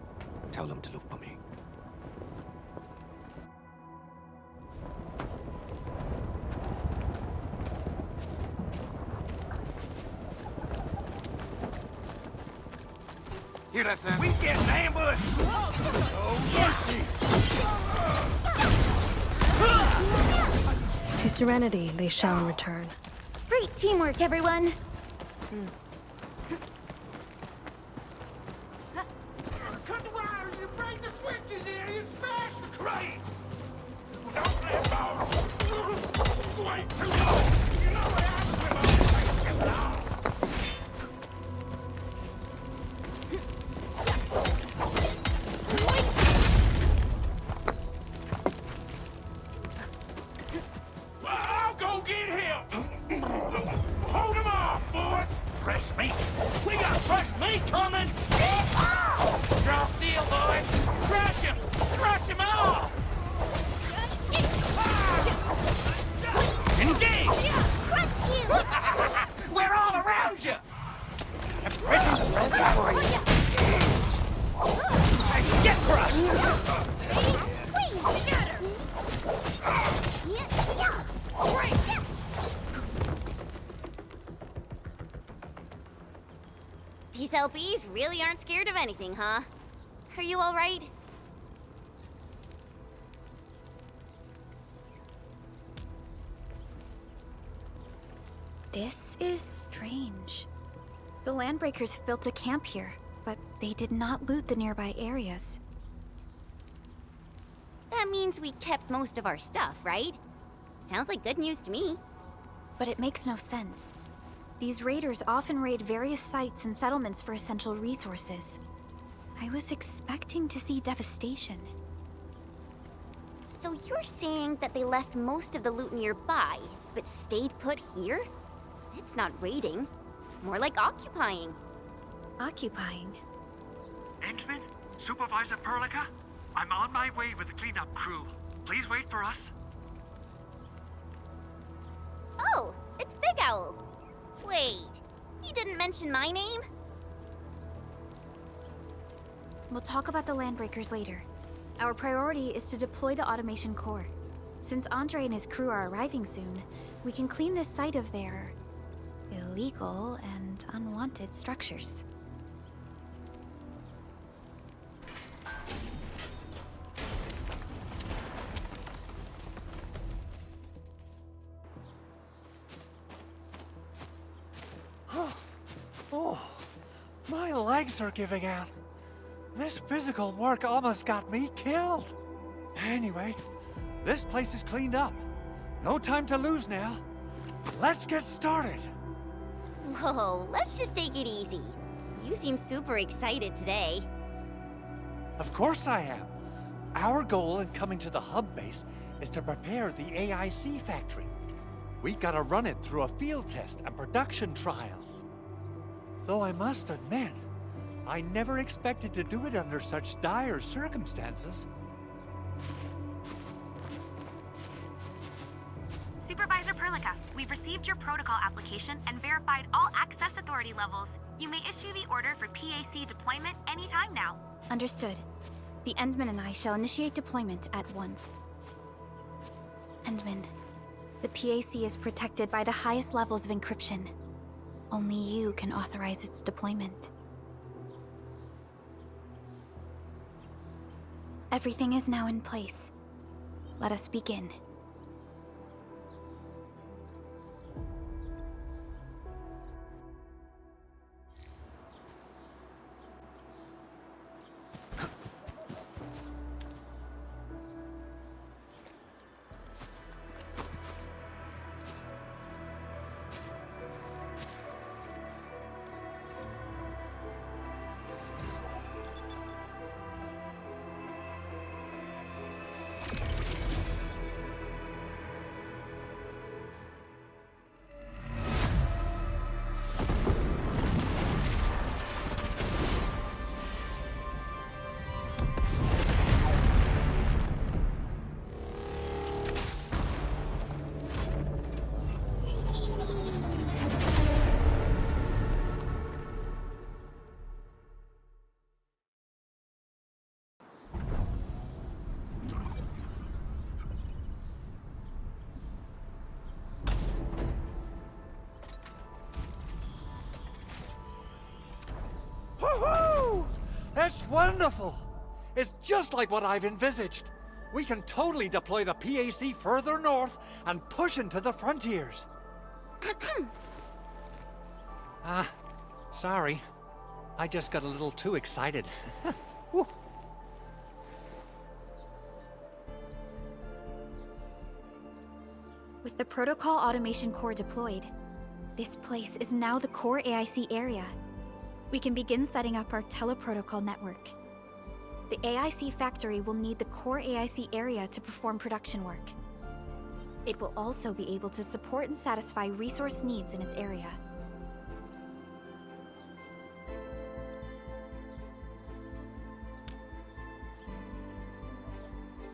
tell them to look for me. Hear that sound? We getting ambushed! Oh, To serenity they shall return. Great teamwork, everyone! Cut the wires, you break the switches here, you smash the crate! Don't let go! Wait, too long! You know what happens when those things get loud! I'll go get him! Hold him off, boys! Fresh meat! We got fresh meat coming! Draw steel, boys! Crush him! Crush him off! Engage! Crush you! We're all around you! Present present for you! Get crushed! These LBs really aren't scared of anything, huh? Are you all right? This is strange. The landbreakers have built a camp here, but they did not loot the nearby areas. That means we kept most of our stuff, right? Sounds like good news to me. But it makes no sense. These raiders often raid various sites and settlements for essential resources. I was expecting to see devastation. So you're saying that they left most of the loot nearby, but stayed put here? It's not raiding. More like occupying. Occupying? Henchman? Supervisor Perlica? I'm on my way with the cleanup crew. Please wait for us. Oh, it's Big Owl. Wait, he didn't mention my name? We'll talk about the Landbreakers later. Our priority is to deploy the automation core. Since Andre and his crew are arriving soon, we can clean this site of their illegal and unwanted structures. Oh, my legs are giving out. This physical work almost got me killed. Anyway, this place is cleaned up. No time to lose now. Let's get started. Whoa, let's just take it easy. You seem super excited today. Of course I am. Our goal in coming to the hub base is to prepare the AIC factory. We gotta run it through a field test and production trials. Though I must admit, I never expected to do it under such dire circumstances. Supervisor Perlica, we've received your protocol application and verified all access authority levels. You may issue the order for PAC deployment anytime now. Understood. The Endman and I shall initiate deployment at once. Endman, the PAC is protected by the highest levels of encryption. Only you can authorize its deployment. Everything is now in place. Let us begin. Woohoo! That's wonderful! It's just like what I've envisaged. We can totally deploy the PAC further north and push into the frontiers. Sorry. I just got a little too excited. Whew. With the protocol automation core deployed, this place is now the core AIC area. We can begin setting up our teleprotocol network. The AIC factory will need the core AIC area to perform production work. It will also be able to support and satisfy resource needs in its area.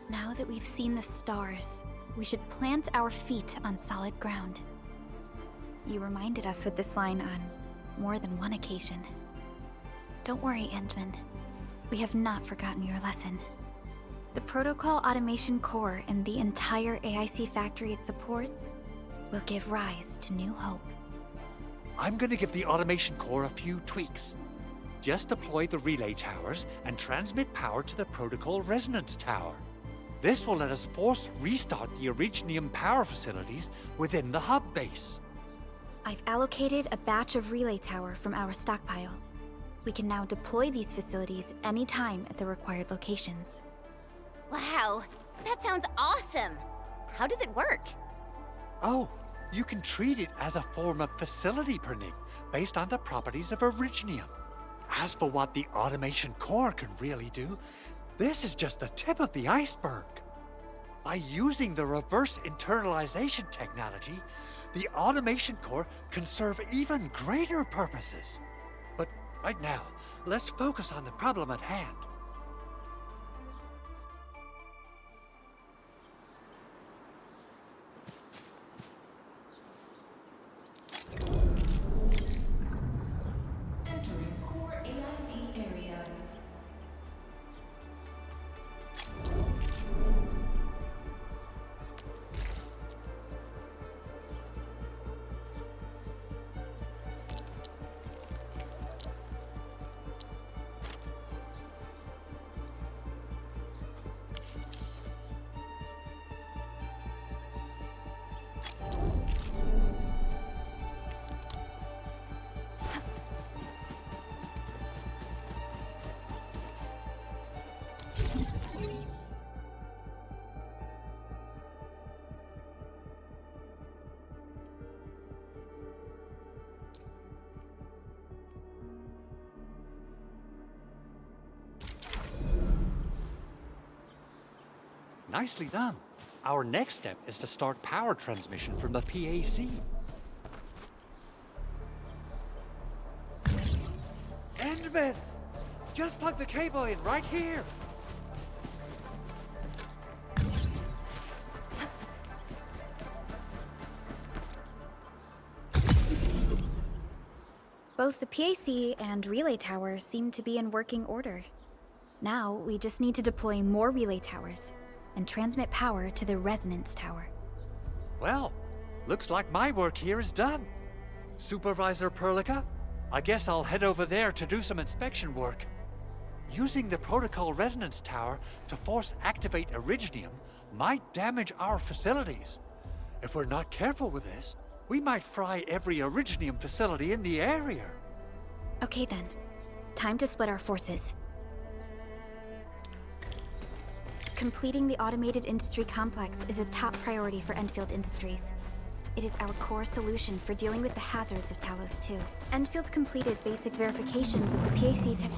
Now that we've seen the stars, we should plant our feet on solid ground. You reminded us with this line on more than one occasion. Don't worry, Endman. We have not forgotten your lesson. The protocol automation core and the entire AIC factory it supports will give rise to new hope. I'm gonna give the automation core a few tweaks. Just deploy the relay towers and transmit power to the protocol resonance tower. This will let us force restart the Originium power facilities within the hub base. I've allocated a batch of relay tower from our stockpile. We can now deploy these facilities anytime at the required locations. Wow, that sounds awesome! How does it work? Oh, you can treat it as a form of facility printing based on the properties of Originium. As for what the automation core can really do, this is just the tip of the iceberg. By using the reverse internalization technology, the automation core can serve even greater purposes. But right now, let's focus on the problem at hand. nicely done. Our next step is to start power transmission from the PAC. Endman! Just plug the cable in right here! Both the PAC and relay tower seem to be in working order. Now, we just need to deploy more relay towers and transmit power to the resonance tower. Well, looks like my work here is done. Supervisor Perlica, I guess I'll head over there to do some inspection work. Using the protocol resonance tower to force activate Originium might damage our facilities. If we're not careful with this, we might fry every Originium facility in the area. Okay then. Time to split our forces. Completing the automated industry complex is a top priority for Endfield Industries. It is our core solution for dealing with the hazards of Talos 2. Endfield completed basic verifications of the PAC tech.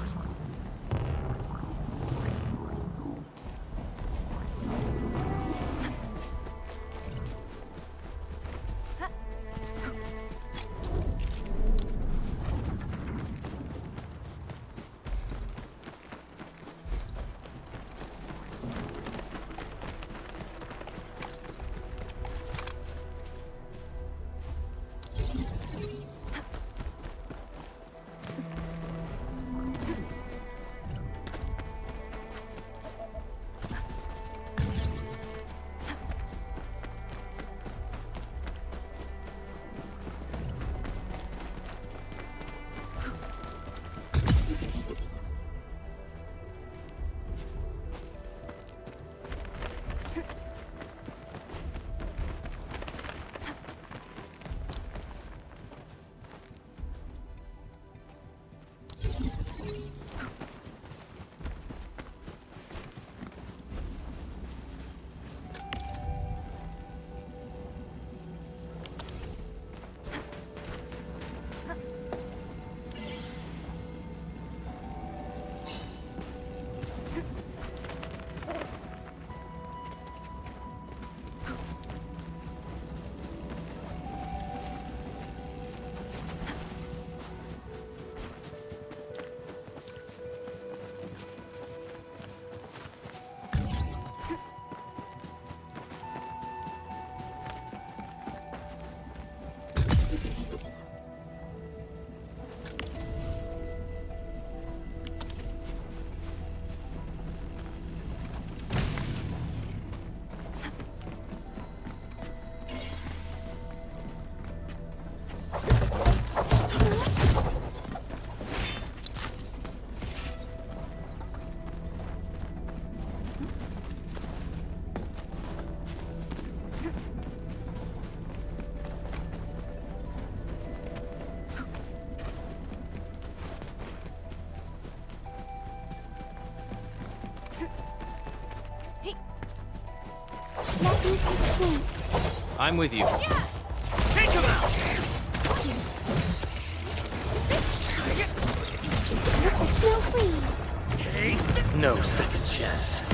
I'm with you. Yeah. Take him out! Snow, please. Take No second chance.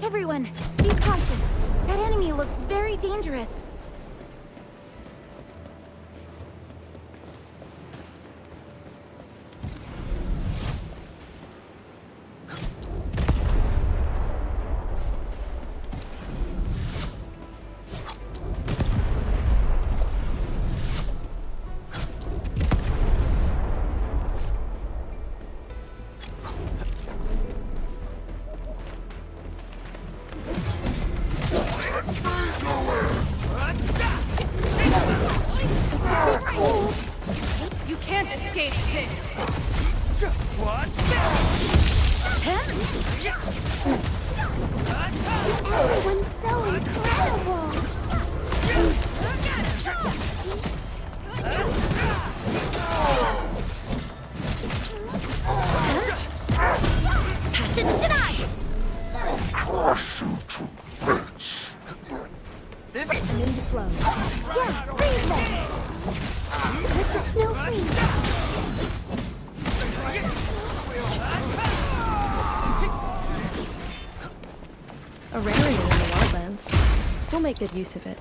Everyone, be cautious. That enemy looks very dangerous. You can't escape this. What? Everyone's so incredible! Passage denied! Crush you to bits. I'm in the flow. Yeah, freeze them! Let's just snow freeze! A rarity in the wildlands. We'll make good use of it.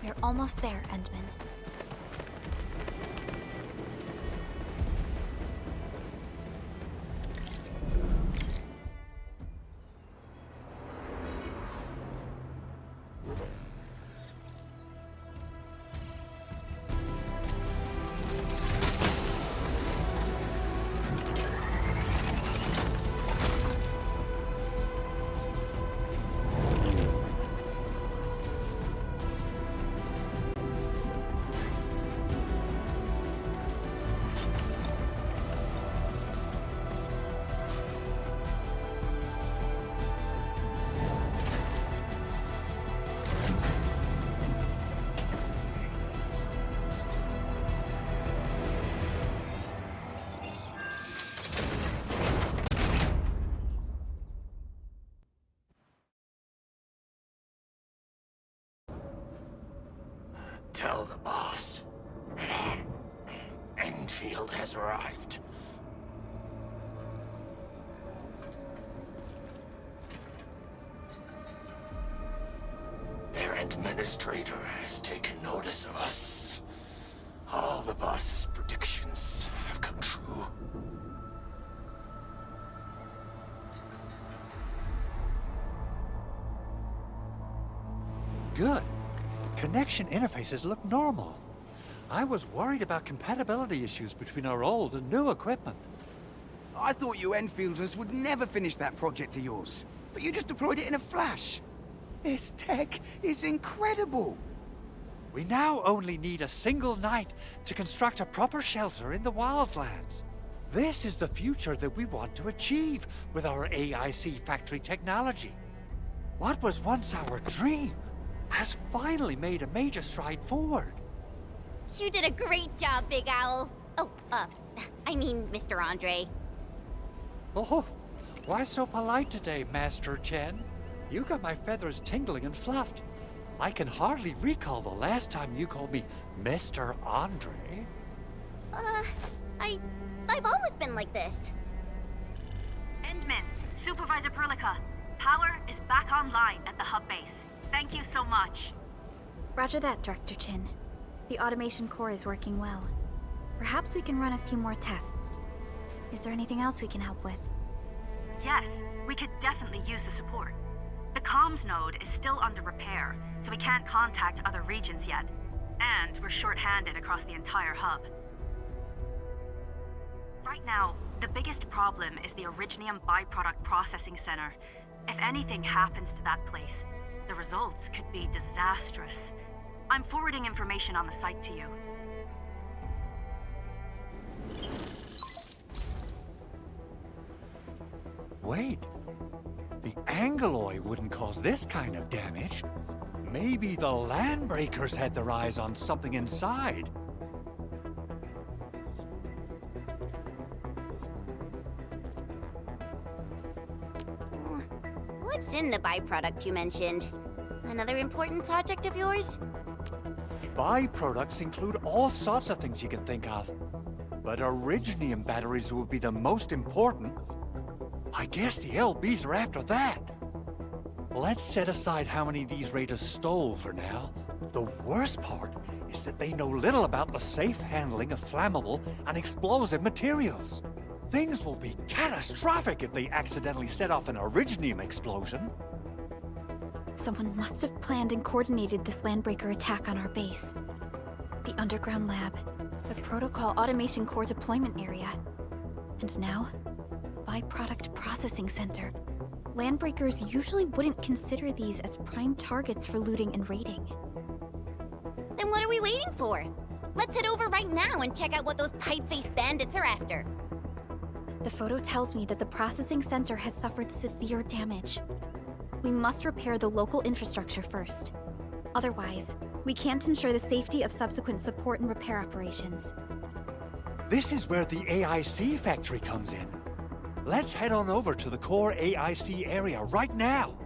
We're almost there, Endman. Tell the boss. Endfield has arrived. Their administrator has taken notice of us. All the boss's predictions have come true. Good. Connection interfaces look normal. I was worried about compatibility issues between our old and new equipment. I thought you Enfielders would never finish that project of yours, but you just deployed it in a flash. This tech is incredible. We now only need a single night to construct a proper shelter in the wildlands. This is the future that we want to achieve with our AIC factory technology. What was once our dream has finally made a major stride forward. You did a great job, Big Owl. Oh, I mean, Mr. Andre. Oh, why so polite today, Master Chen? You got my feathers tingling and fluffed. I can hardly recall the last time you called me Mr. Andre. I've always been like this. Endman, Supervisor Perlica, power is back online at the hub base. Thank you so much. Roger that, Director Chin. The automation core is working well. Perhaps we can run a few more tests. Is there anything else we can help with? Yes, we could definitely use the support. The comms node is still under repair, so we can't contact other regions yet. And we're short-handed across the entire hub. Right now, the biggest problem is the Originium byproduct processing center. If anything happens to that place, the results could be disastrous. I'm forwarding information on the site to you. Wait. The Angeloi wouldn't cause this kind of damage. Maybe the Landbreakers had their eyes on something inside. What's in the byproduct you mentioned? Another important project of yours? Byproducts include all sorts of things you can think of. But Originium batteries would be the most important. I guess the LBs are after that. Let's set aside how many these raiders stole for now. The worst part is that they know little about the safe handling of flammable and explosive materials. Things will be catastrophic if they accidentally set off an Originium explosion. Someone must have planned and coordinated this Landbreaker attack on our base. The underground lab, the Protocol Automation Core deployment area, and now, Byproduct Processing Center. Landbreakers usually wouldn't consider these as prime targets for looting and raiding. Then what are we waiting for? Let's head over right now and check out what those pipe-faced bandits are after. The photo tells me that the processing center has suffered severe damage. We must repair the local infrastructure first. Otherwise, we can't ensure the safety of subsequent support and repair operations. This is where the AIC factory comes in. Let's head on over to the core AIC area right now.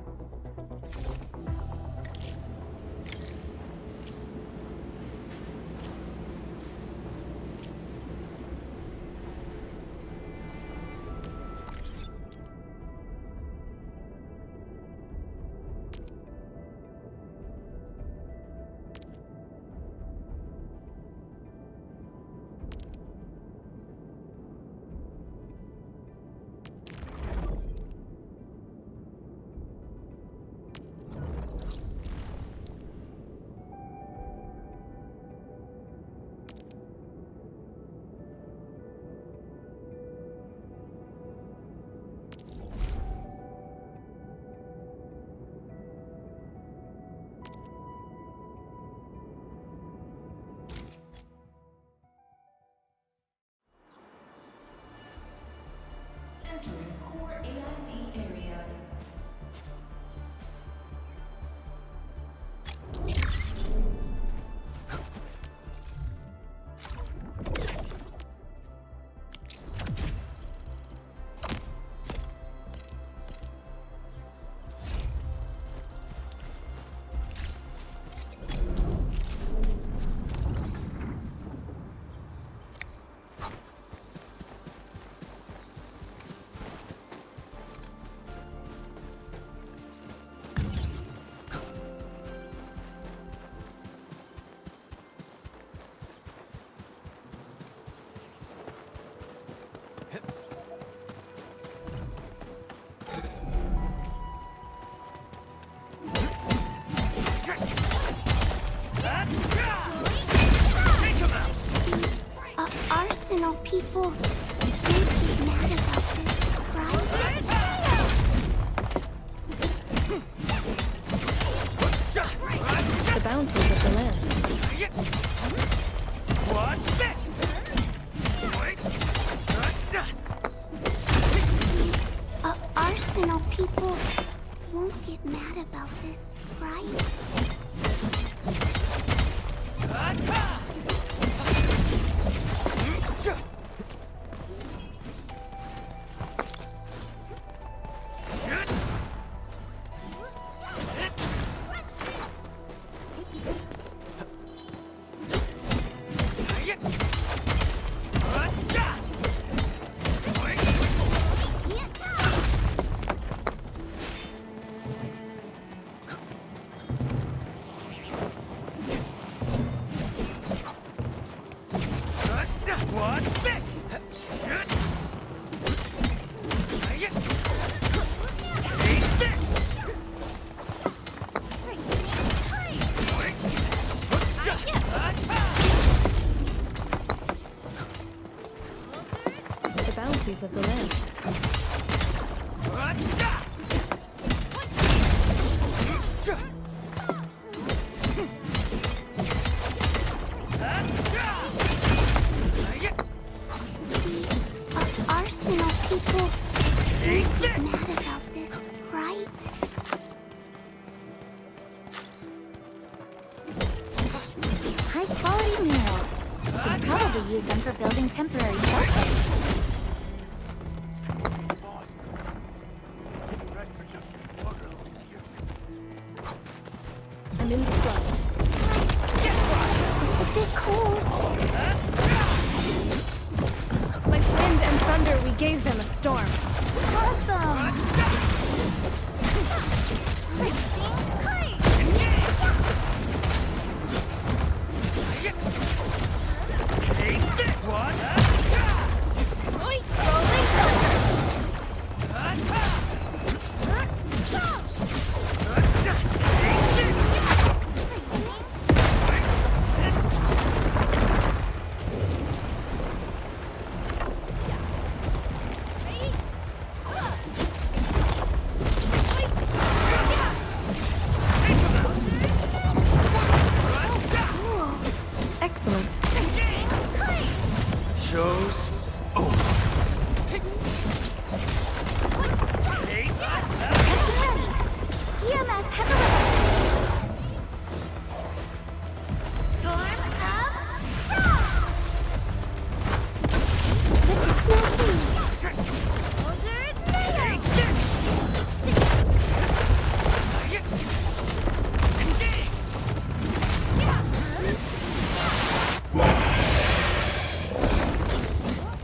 Entering core AIC area. Arsenal people won't get mad about this, right? The bounties of the land. What's this? Arsenal people won't get mad about this, right? What's this? facilities of the land. Arsenal people won't get mad about this, right? High-quality minerals. Could probably use them for building temporary shelters. I'm in the sun. It's a bit cold. Like wind and thunder, we gave them a storm. Awesome! Take this one! Excellent. Shows over. EMS has arrived! Storm of Frost! With the snow freeze!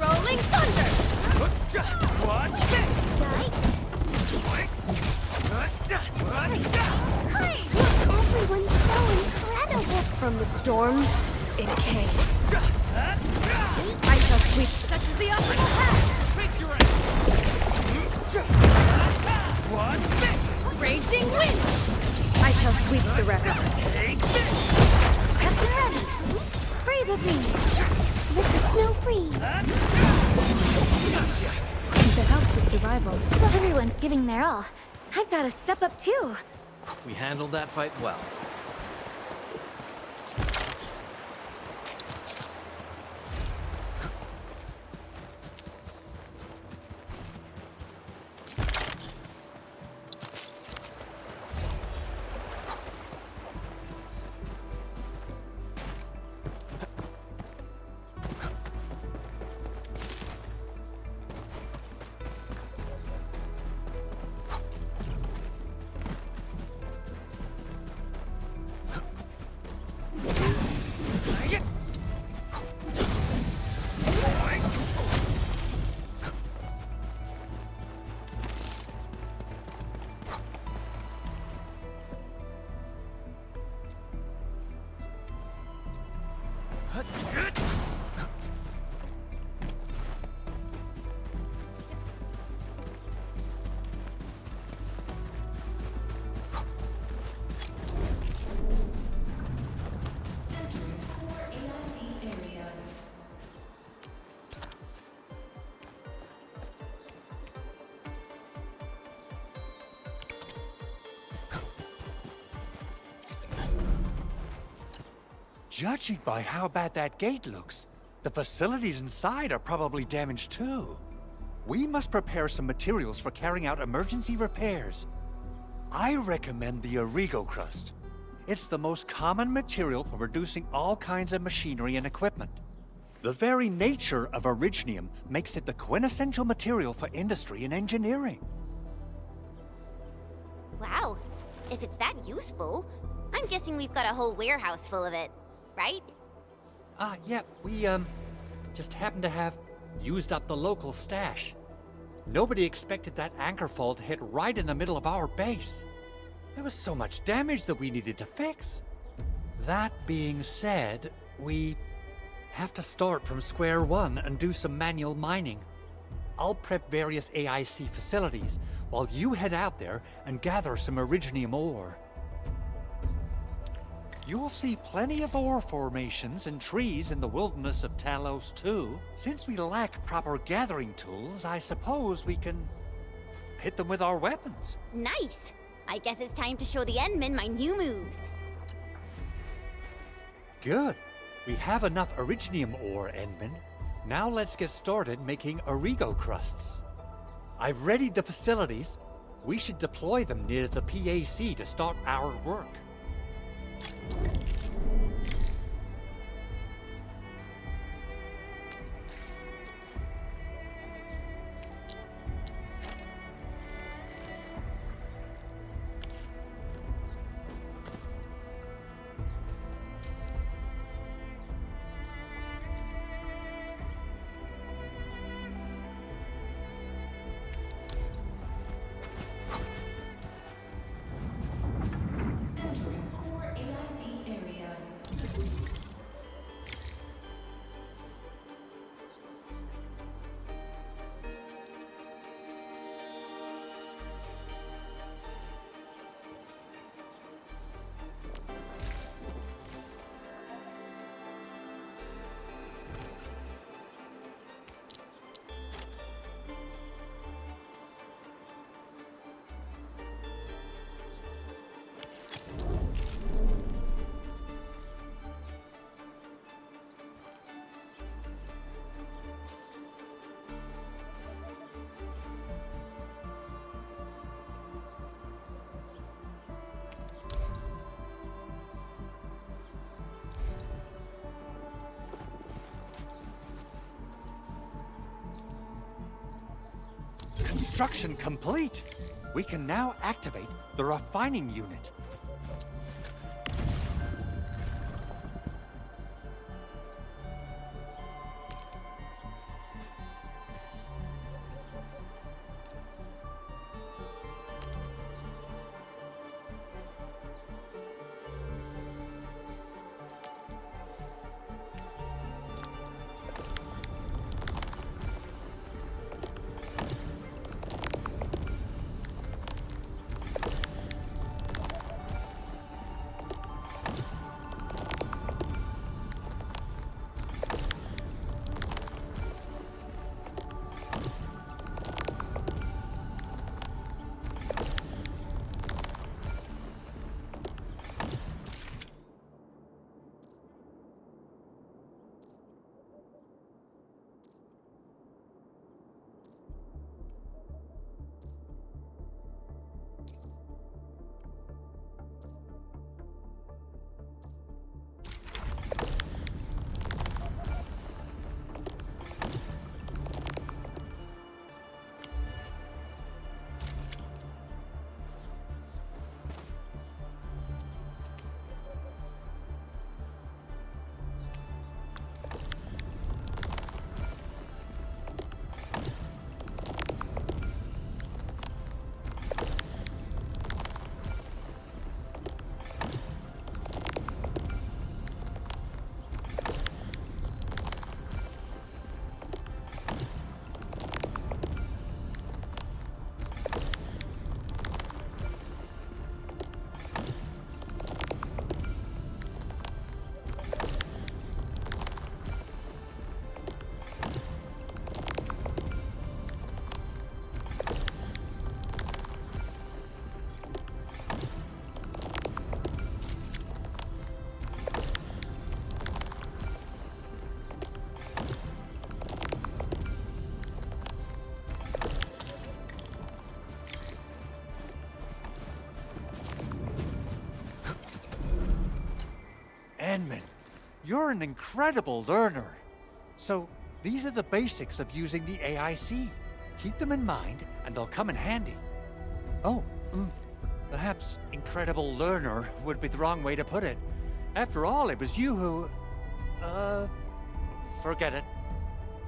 Rolling thunder! Watch this! Everyone's so incredible! From the storms, it came. I shall sweep Such is the optical path! Watch this! Raging wind! I shall sweep the rest. Take this! Captain ready! Breathe with me! With the snow freeze! If it helps with survival. Well, everyone's giving their all. I've got to step up too. We handled that fight well. Judging by how bad that gate looks, the facilities inside are probably damaged too. We must prepare some materials for carrying out emergency repairs. I recommend the Origo crust. It's the most common material for producing all kinds of machinery and equipment. The very nature of originium makes it the quintessential material for industry and engineering. Wow. If it's that useful, I'm guessing we've got a whole warehouse full of it, right? Yeah, we, just happen to have used up the local stash. Nobody expected that anchor fall to hit right in the middle of our base. There was so much damage that we needed to fix. That being said, we have to start from square one and do some manual mining. I'll prep various AIC facilities while you head out there and gather some originium ore. You'll see plenty of ore formations and trees in the wilderness of Talos too. Since we lack proper gathering tools, I suppose we can hit them with our weapons. Nice! I guess it's time to show the Endmen my new moves. Good. We have enough Originium ore, Endman. Now let's get started making Origo crusts. I've readied the facilities. We should deploy them near the PAC to start our work. Entering core AIC area. Construction complete. We can now activate the refining unit. Endman, you're an incredible learner. So, these are the basics of using the AIC. Keep them in mind, and they'll come in handy. Oh, perhaps incredible learner would be the wrong way to put it. After all, it was you who... forget it.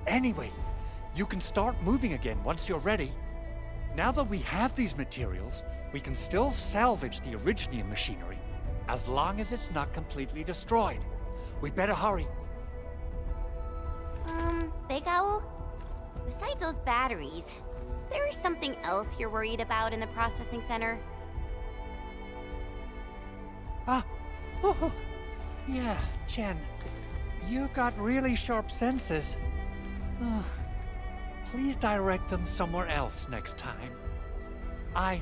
Anyway, you can start moving again once you're ready. Now that we have these materials, we can still salvage the Originium machinery, as long as it's not completely destroyed. We better hurry. Big Owl? Besides those batteries, is there something else you're worried about in the processing center? Yeah, Chen. You got really sharp senses. Please direct them somewhere else next time. I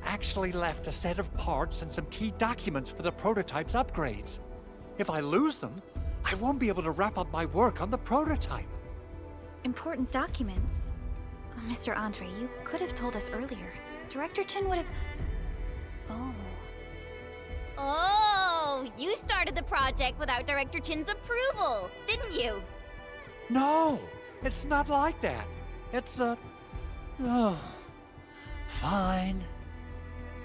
actually left a set of parts and some key documents for the prototype's upgrades. If I lose them, I won't be able to wrap up my work on the prototype. Important documents? Mr. Andre, you could have told us earlier. Director Chin would have... Oh. Oh, you started the project without Director Chin's approval, didn't you? No, it's not like that. It's fine.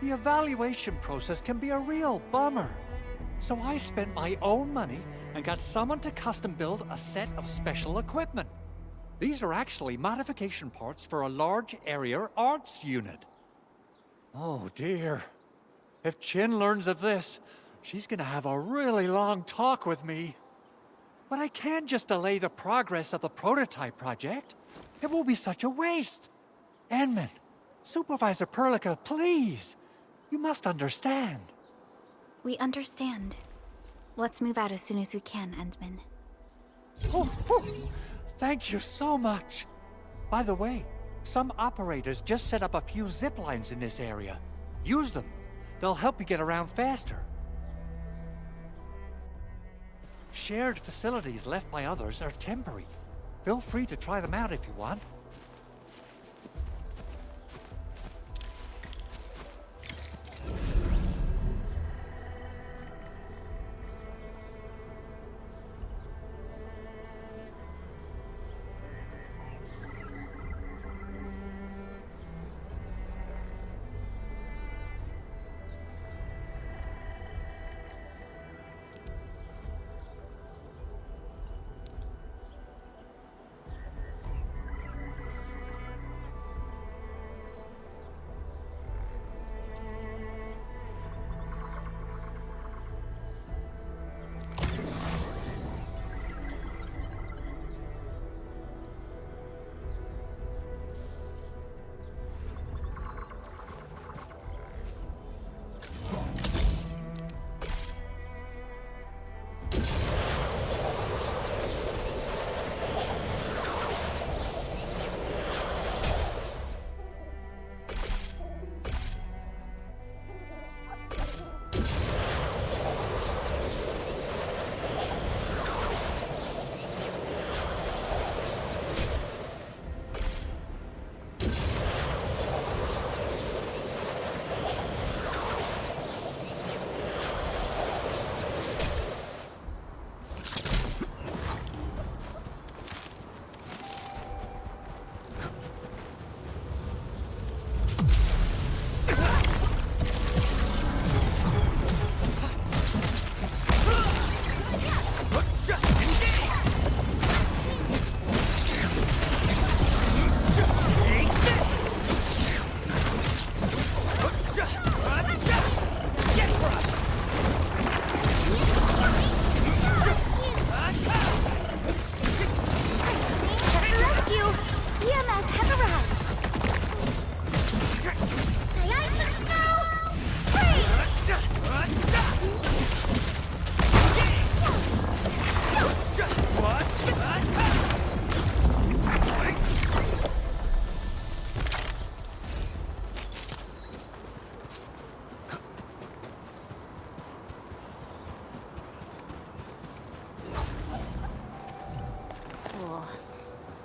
The evaluation process can be a real bummer. So I spent my own money and got someone to custom build a set of special equipment. These are actually modification parts for a large area arts unit. Oh dear. If Chin learns of this, she's gonna have a really long talk with me. But I can't just delay the progress of the prototype project. It will be such a waste. Enman, Supervisor Perlica, please. You must understand. We understand. Let's move out as soon as we can, Endman. Thank you so much. By the way, some operators just set up a few zip lines in this area. Use them. They'll help you get around faster. Shared facilities left by others are temporary. Feel free to try them out if you want.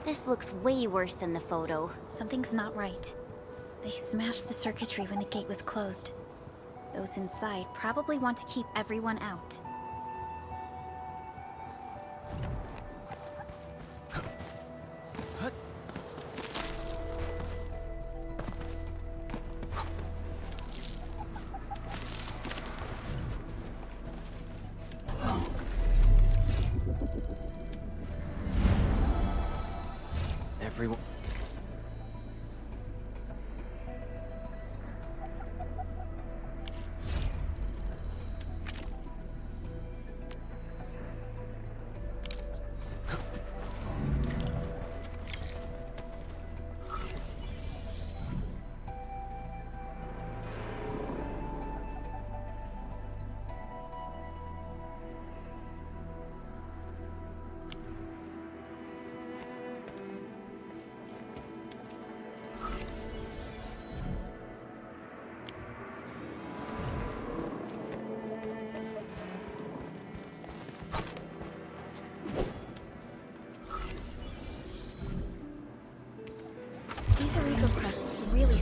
This looks way worse than the photo. Something's not right. They smashed the circuitry when the gate was closed. Those inside probably want to keep everyone out. Everyone...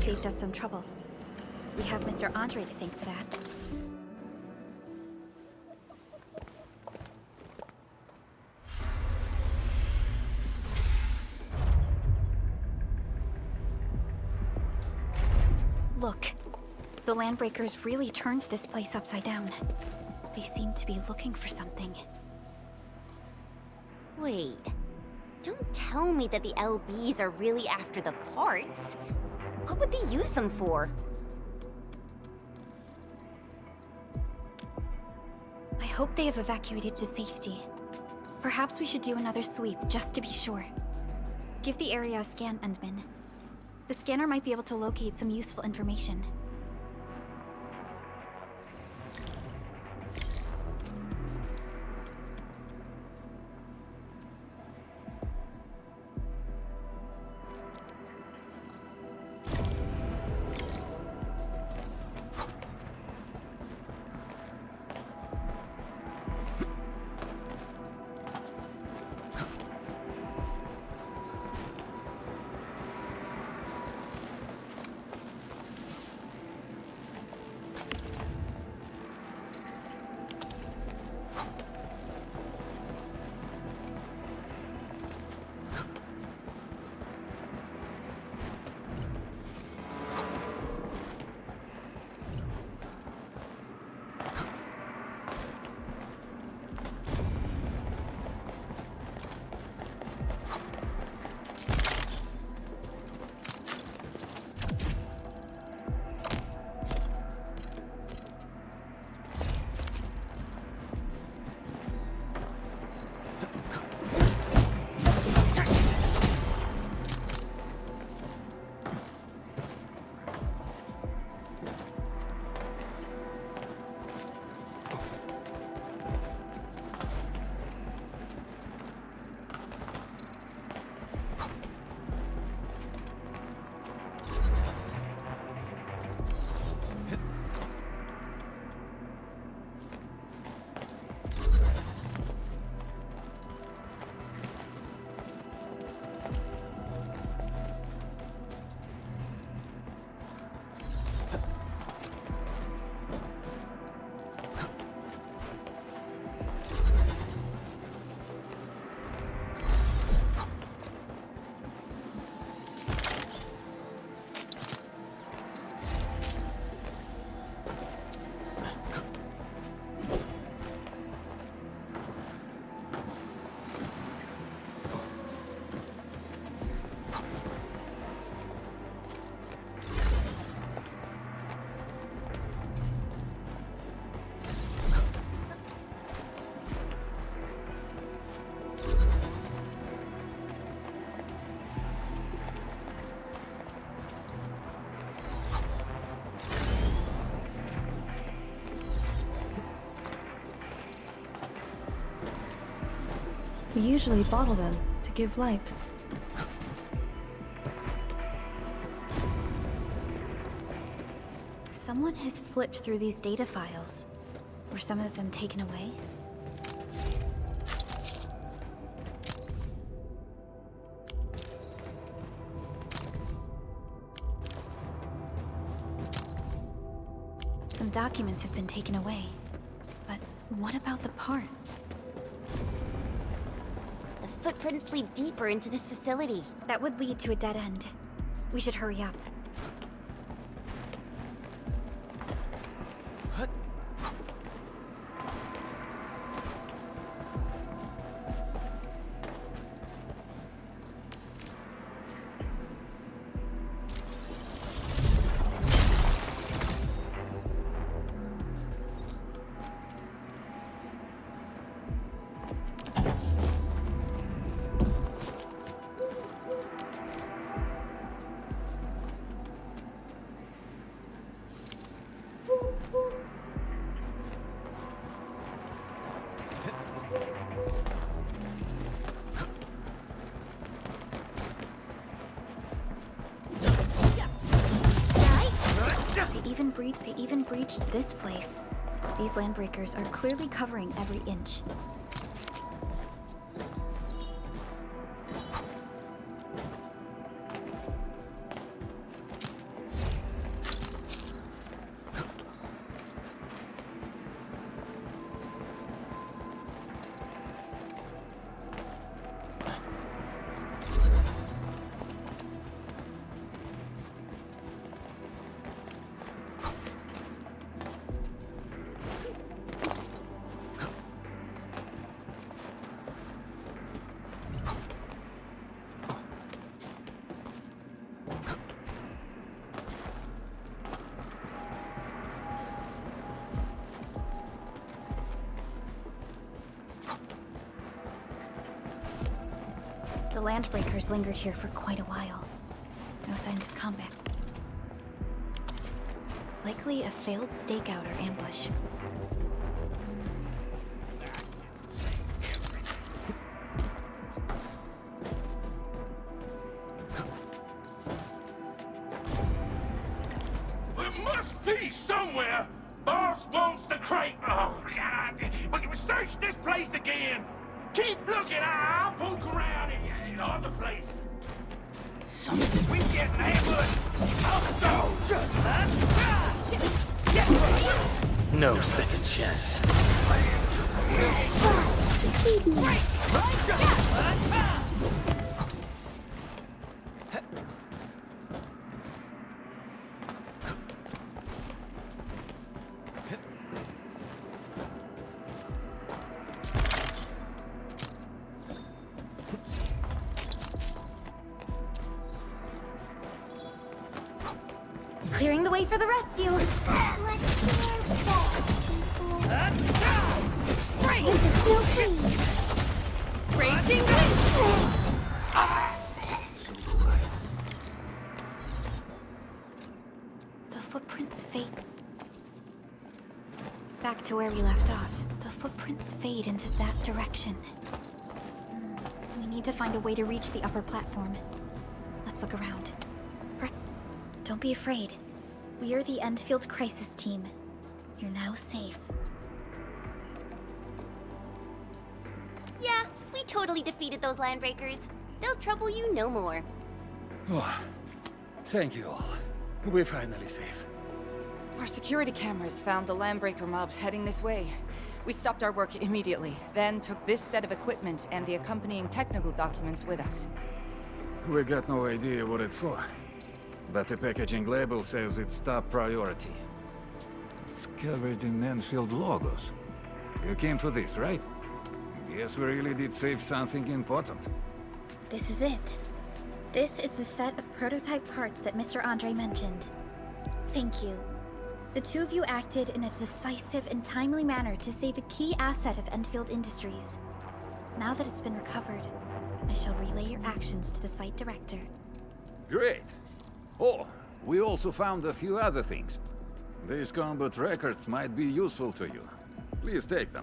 saved us some trouble. We have Mr. Andre to thank for that. Look, the Landbreakers really turned this place upside down. They seem to be looking for something. Wait. Don't tell me that the LBs are really after the parts. What would they use them for? I hope they have evacuated to safety. Perhaps we should do another sweep, just to be sure. Give the area a scan, Endman. The scanner might be able to locate some useful information. We usually bottle them to give light. Someone has flipped through these data files. Were some of them taken away? Some documents have been taken away. But what about the parts? The footprints lead deeper into this facility. That would lead to a dead end. We should hurry up. They even breached this place. These Landbreakers are clearly covering every inch. The Landbreakers lingered here for quite a while. No signs of combat. Likely a failed stakeout or ambush. There must be somewhere! Boss wants the crate! Oh, God! We can search this place again! Keep looking! I'll poke around in other places! Something. We get ambushed! I'll go! No second chance. Clearing the way for the rescue! Let's do our best, people. Right! With the snow, please. Raging The footprints fade. Back to where we left off. The footprints fade into that direction. We need to find a way to reach the upper platform. Let's look around. Don't be afraid. We are the Endfield crisis team. You're now safe. Yeah, we totally defeated those Landbreakers. They'll trouble you no more. Oh, thank you all. We're finally safe. Our security cameras found the Landbreaker mobs heading this way. We stopped our work immediately, then took this set of equipment and the accompanying technical documents with us. We got no idea what it's for. But the packaging label says it's top priority. It's covered in Endfield logos. You came for this, right? Guess we really did save something important. This is it. This is the set of prototype parts that Mr. Andre mentioned. Thank you. The two of you acted in a decisive and timely manner to save a key asset of Endfield Industries. Now that it's been recovered, I shall relay your actions to the site director. Great. Oh, we also found a few other things. These combat records might be useful to you. Please take them.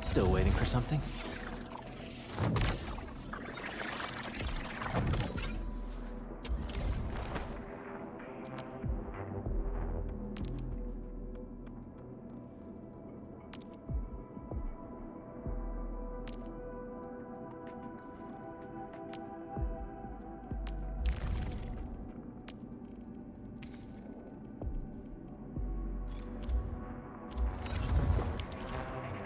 Still waiting for something?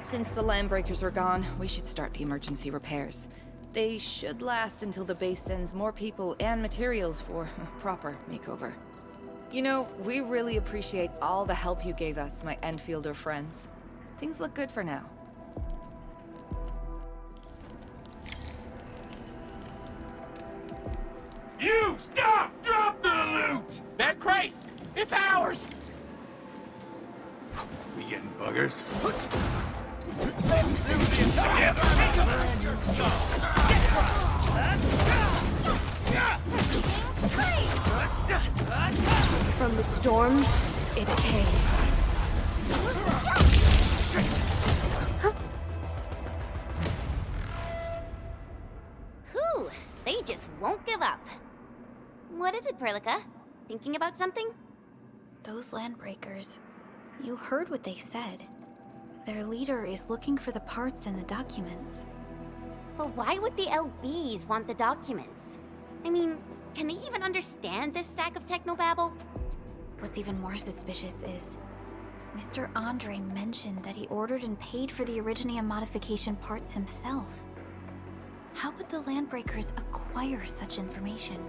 Since the Landbreakers are gone, we should start the emergency repairs. They should last until the base sends more people and materials for a proper makeover. You know, we really appreciate all the help you gave us, my Endfielder friends. Things look good for now. You stop! Drop the loot! That crate! It's ours! We getting buggers? From the storms, it came. Whew, they just won't give up. What is it, Perlica? Thinking about something? Those Landbreakers. You heard what they said. Their leader is looking for the parts and the documents. But why would the LBs want the documents? I mean, can they even understand this stack of technobabble? What's even more suspicious is Mr. Andre mentioned that he ordered and paid for the Originium modification parts himself. How would the Landbreakers acquire such information?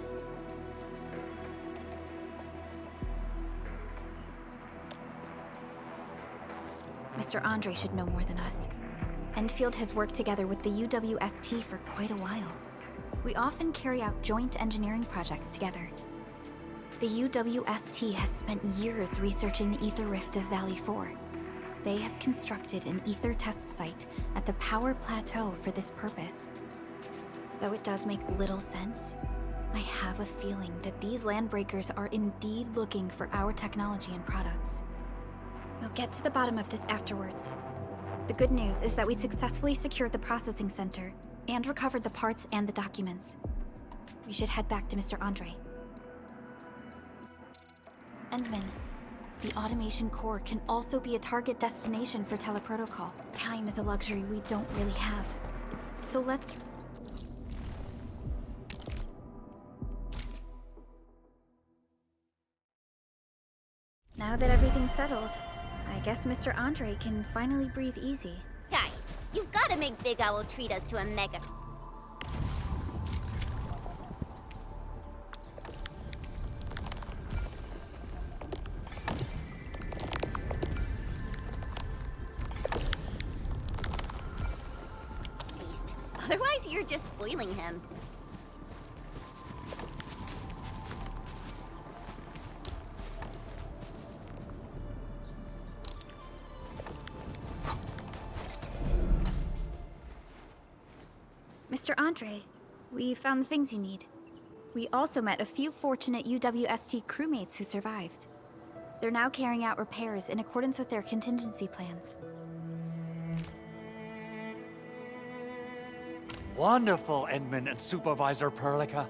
Mr. Andre should know more than us. Endfield has worked together with the UWST for quite a while. We often carry out joint engineering projects together. The UWST has spent years researching the ether rift of Valley 4. They have constructed an ether test site at the power plateau for this purpose. Though it does make little sense, I have a feeling that these landbreakers are indeed looking for our technology and products. We'll get to the bottom of this afterwards. The good news is that we successfully secured the processing center and recovered the parts and the documents. We should head back to Mr. Andre. Endman, the automation core can also be a target destination for teleprotocol. Time is a luxury we don't really have. So let's... Now that everything's settled, I guess Mr. Andre can finally breathe easy. Guys, you've got to make Big Owl treat us to a mega... feast. Otherwise, you're just spoiling him. Mr. Andre, we found the things you need. We also met a few fortunate UWST crewmates who survived. They're now carrying out repairs in accordance with their contingency plans. Wonderful, Endman and Supervisor Perlica.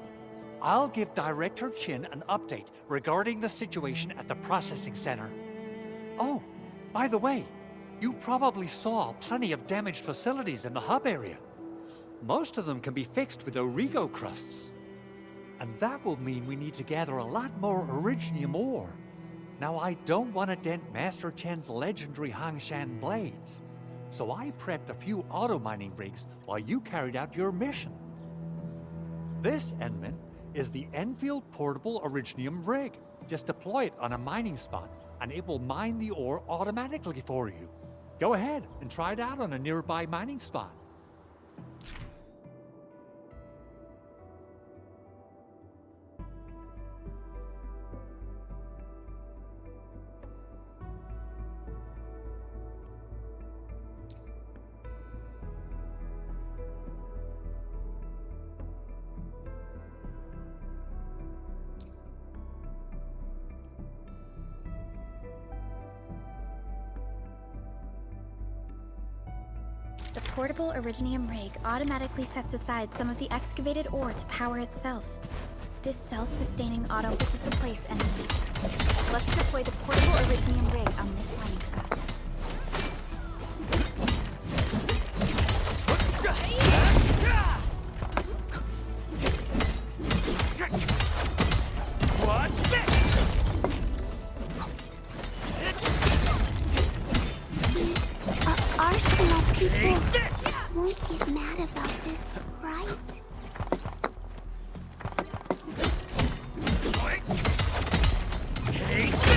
I'll give Director Chin an update regarding the situation at the processing center. Oh, by the way, you probably saw plenty of damaged facilities in the hub area. Most of them can be fixed with Origo crusts. And that will mean we need to gather a lot more Originium ore. Now, I don't want to dent Master Chen's legendary Hangshan blades, so I prepped a few auto-mining rigs while you carried out your mission. This, Endman, is the Endfield Portable Originium rig. Just deploy it on a mining spot, and it will mine the ore automatically for you. Go ahead and try it out on a nearby mining spot. The portable Originium rig automatically sets aside some of the excavated ore to power itself. This self-sustaining auto is the place and let's deploy the portable Originium rig on this mining spot. What's this? Arsenal people won't get mad about this, right? Take this!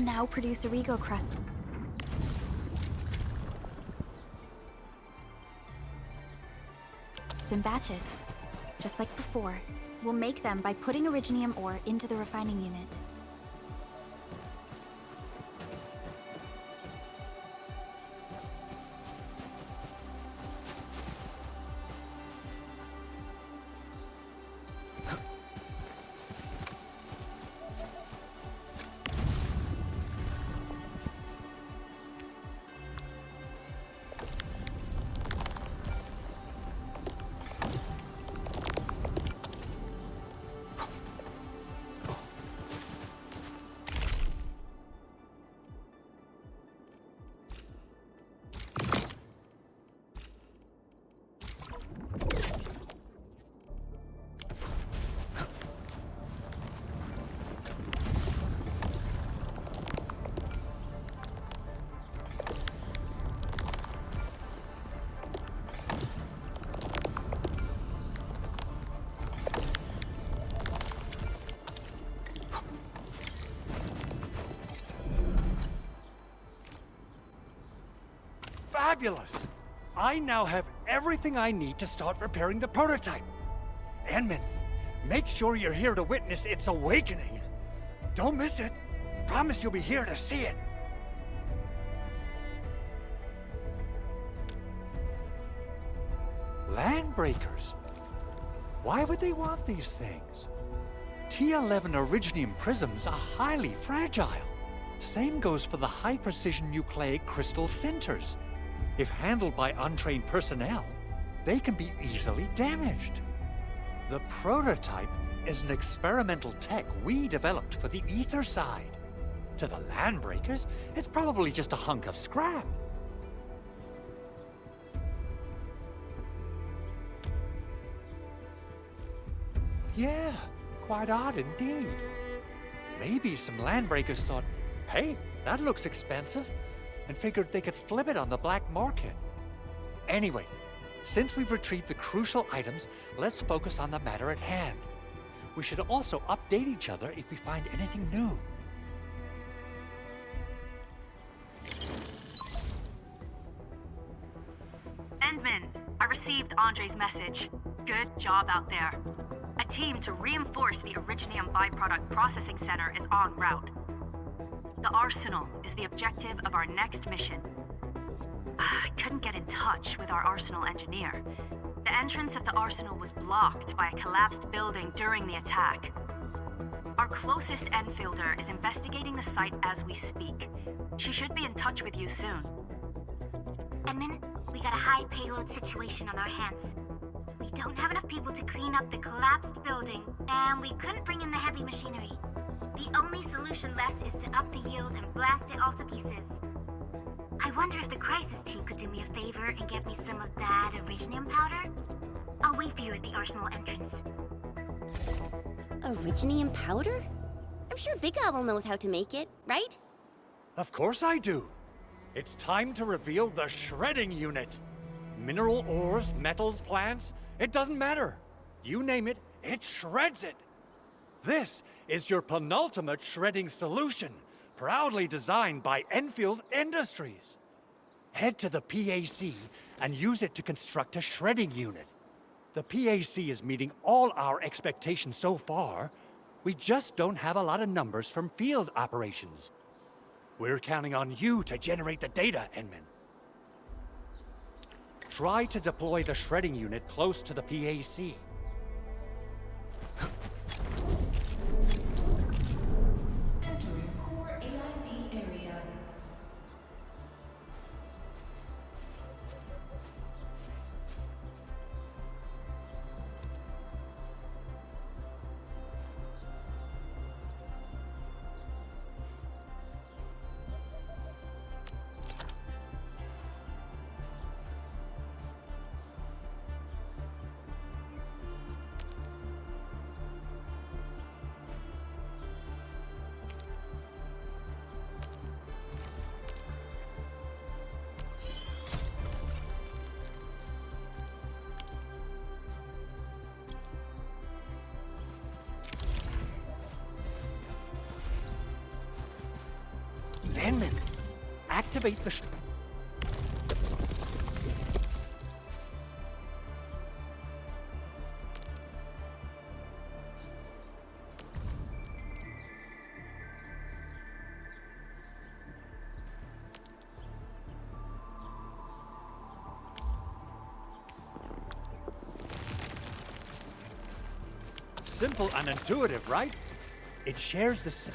can now produce Origo crust. In batches, just like before. We'll make them by putting Originium ore into the refining unit. Fabulous! I now have everything I need to start repairing the prototype. Enman, make sure you're here to witness its awakening. Don't miss it. Promise you'll be here to see it. Landbreakers? Why would they want these things? T11 Originium prisms are highly fragile. Same goes for the high-precision nucleic crystal centers. If handled by untrained personnel, they can be easily damaged. The prototype is an experimental tech we developed for the ether side. To the Landbreakers, it's probably just a hunk of scrap. Yeah, quite odd indeed. Maybe some Landbreakers thought, hey, that looks expensive, and figured they could flip it on the black market. Anyway, since we've retrieved the crucial items, let's focus on the matter at hand. We should also update each other if we find anything new. Endman, I received Andre's message. Good job out there. A team to reinforce the Originium byproduct processing center is en route. The Arsenal is the objective of our next mission. I couldn't get in touch with our Arsenal engineer. The entrance of the Arsenal was blocked by a collapsed building during the attack. Our closest Enfielder is investigating the site as we speak. She should be in touch with you soon. Edmund, we got a high payload situation on our hands. We don't have enough people to clean up the collapsed building, and we couldn't bring in the heavy machinery. The only solution left is to up the yield and blast it all to pieces. I wonder if the crisis team could do me a favor and get me some of that Originium powder? I'll wait for you at the Arsenal entrance. Originium powder? I'm sure Big Owl knows how to make it, right? Of course I do. It's time to reveal the shredding unit. Mineral ores, metals, plants, it doesn't matter. You name it, it shreds it. This is your penultimate shredding solution, proudly designed by Endfield Industries. Head to the PAC and use it to construct a shredding unit. The PAC is meeting all our expectations so far. We just don't have a lot of numbers from field operations. We're counting on you to generate the data, Enman. Try to deploy the shredding unit close to the PAC. Entering core AIC area. activate the Simple and intuitive, right? It shares the same.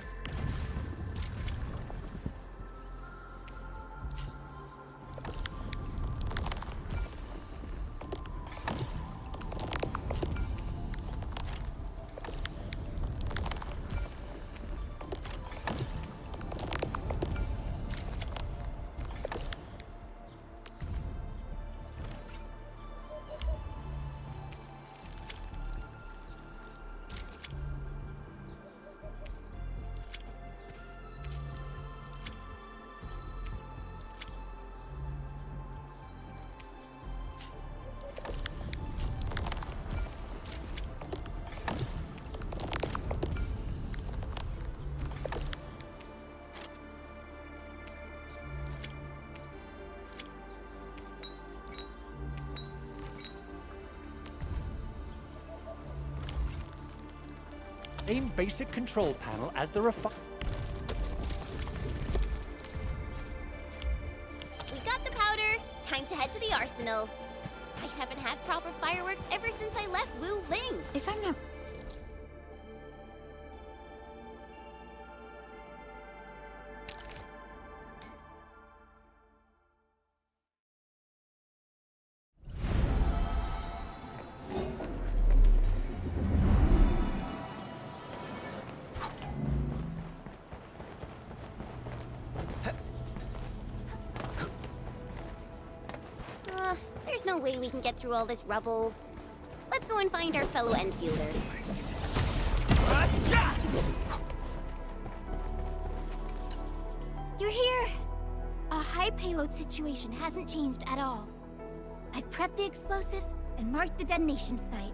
Same basic control panel as the We got the powder. Time to head to the arsenal. I haven't had proper fireworks ever since I left Wu Ling. If I'm not... There's no way we can get through all this rubble. Let's go and find our fellow Endfielder. You're here! Our high payload situation hasn't changed at all. I've prepped the explosives and marked the detonation site.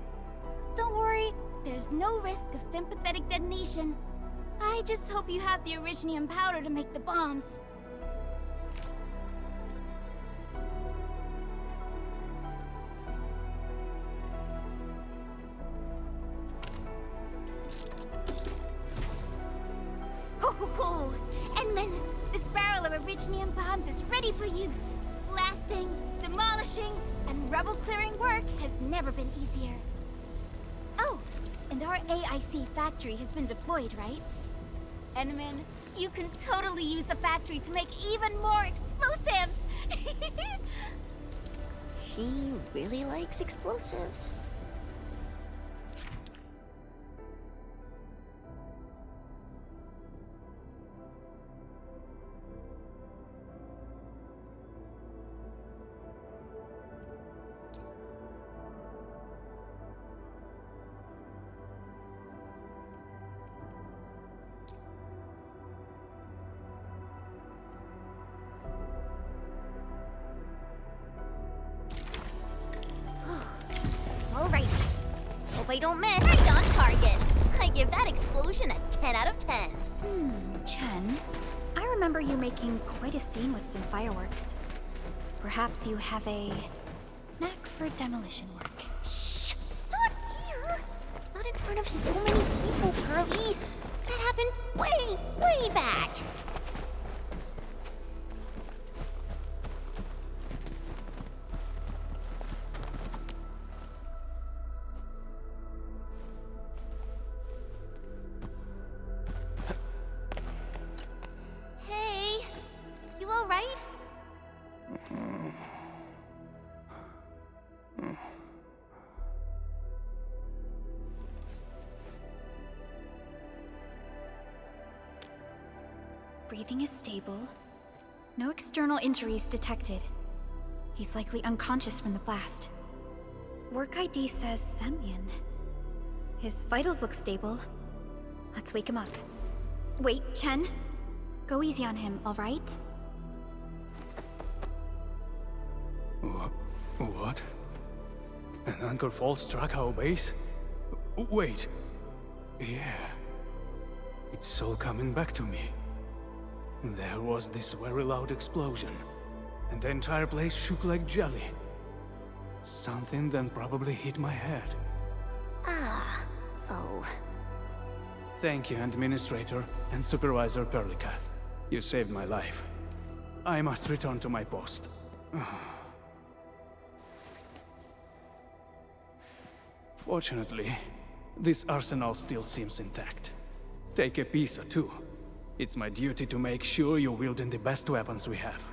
Don't worry, there's no risk of sympathetic detonation. I just hope you have the originium powder to make the bombs. Ho! Endman, this barrel of originium bombs is ready for use. Blasting, demolishing, and rubble-clearing work has never been easier. Oh, and our AIC factory has been deployed, right? Endman, you can totally use the factory to make even more explosives! She really likes explosives. Alright. Hope I don't miss. Right on target. I give that explosion a 10 out of 10. Chen, I remember you making quite a scene with some fireworks. Perhaps you have a knack for demolition work. Shh! Not here! Not in front of so many people, Pearly. That happened way back. Hey, you all right? Breathing is stable. No external injuries detected. He's likely unconscious from the blast. Work ID says Semyon. His vitals look stable. Let's wake him up. Wait, Chen. Go easy on him, all right? What? An Anchor Fall struck our base? Wait. Yeah. It's all coming back to me. There was this very loud explosion, and the entire place shook like jelly. Something then probably hit my head. Ah. Oh. Thank you, Administrator and Supervisor Perlica. You saved my life. I must return to my post. Fortunately, this arsenal still seems intact. Take a piece or two. It's my duty to make sure you're wielding the best weapons we have.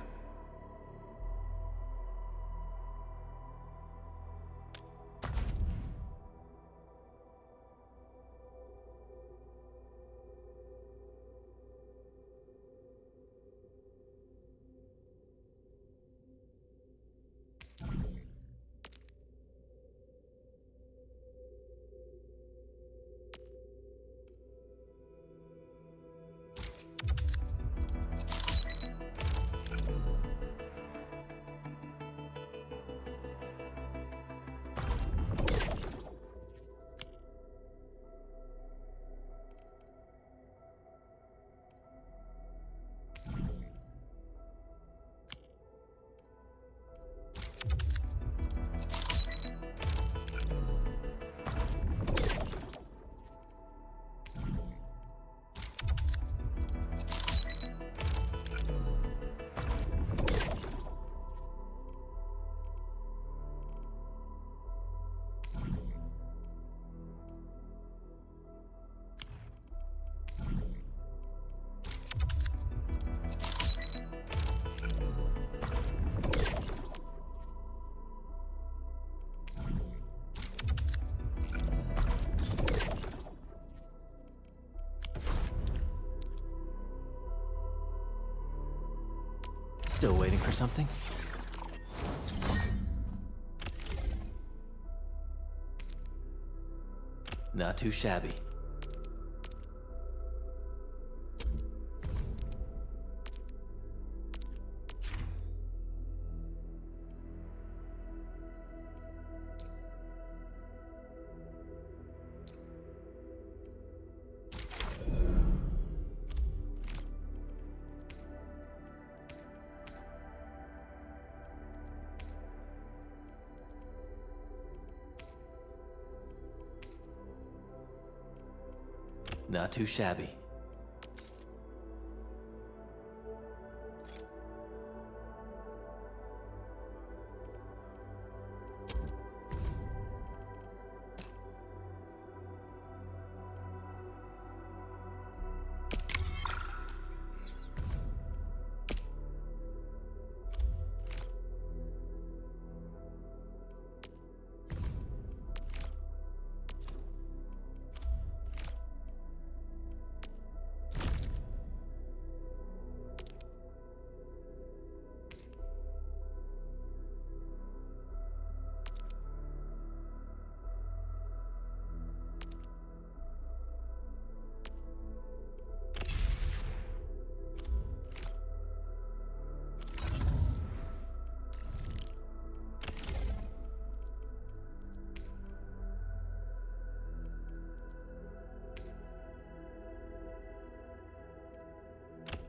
Still waiting for something? Not too shabby. Not too shabby.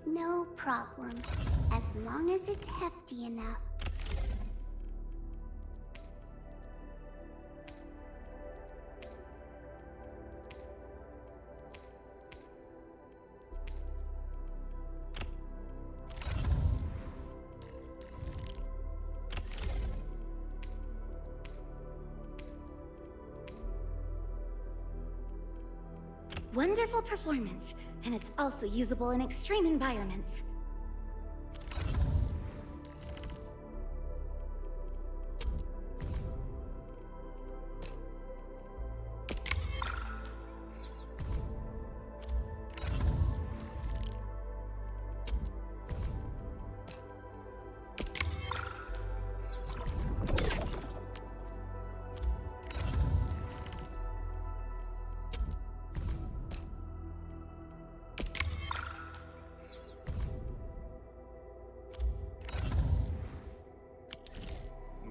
No problem, as long as it's hefty enough. Wonderful performance, and it's also usable in extreme environments.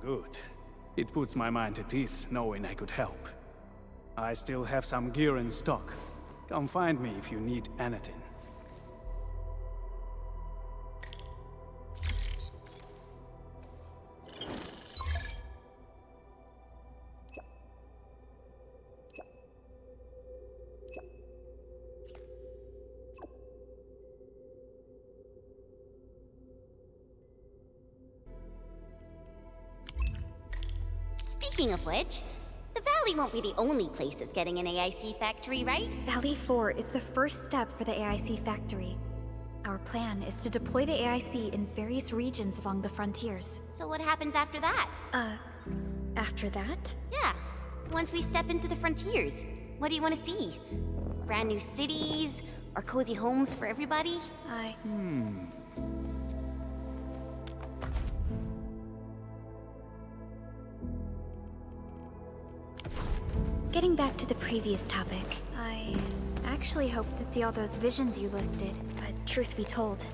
Good. It puts my mind at ease knowing I could help. I still have some gear in stock. Come find me if you need anything. Speaking of which, the Valley won't be the only place that's getting an AIC factory, right? Valley 4 is the first step for the AIC factory. Our plan is to deploy the AIC in various regions along the frontiers. So what happens after that? After that? Yeah, once we step into the frontiers. What do you want to see? Brand new cities? Or cozy homes for everybody? Getting back to the previous topic, I actually hoped to see all those visions you listed, but truth be told,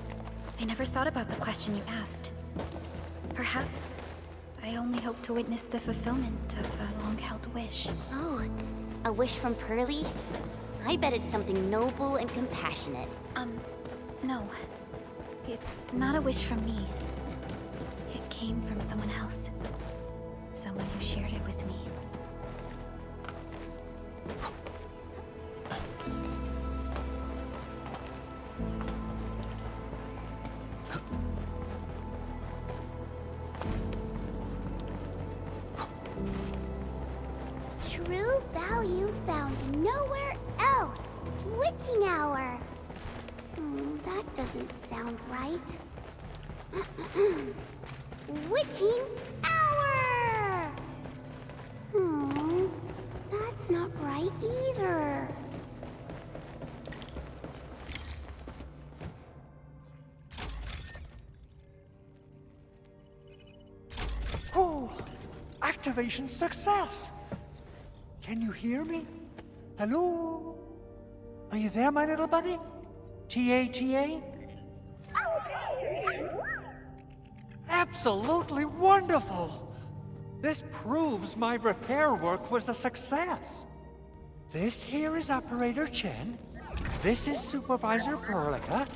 I never thought about the question you asked. Perhaps I only hope to witness the fulfillment of a long-held wish. Oh, a wish from Pearly? I bet it's something noble and compassionate. No. It's not a wish from me. It came from someone else. Someone who shared it with me. True value found nowhere else. Witching hour. That doesn't sound right. Witching hour! That's not right either. Oh, activation success! Can you hear me? Hello? Are you there, my little buddy? T-A-T-A? Absolutely wonderful! This proves my repair work was a success. This here is Operator Chen, this is Supervisor Perlica,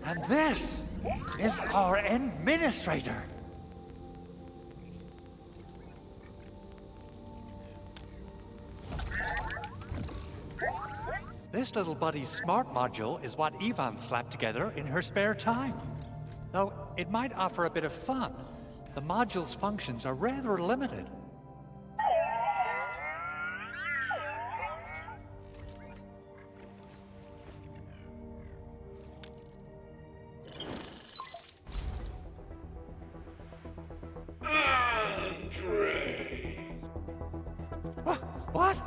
and this is our Administrator. This little buddy's smart module is what Yvonne slapped together in her spare time. Though it might offer a bit of fun, the module's functions are rather limited. Andre! What?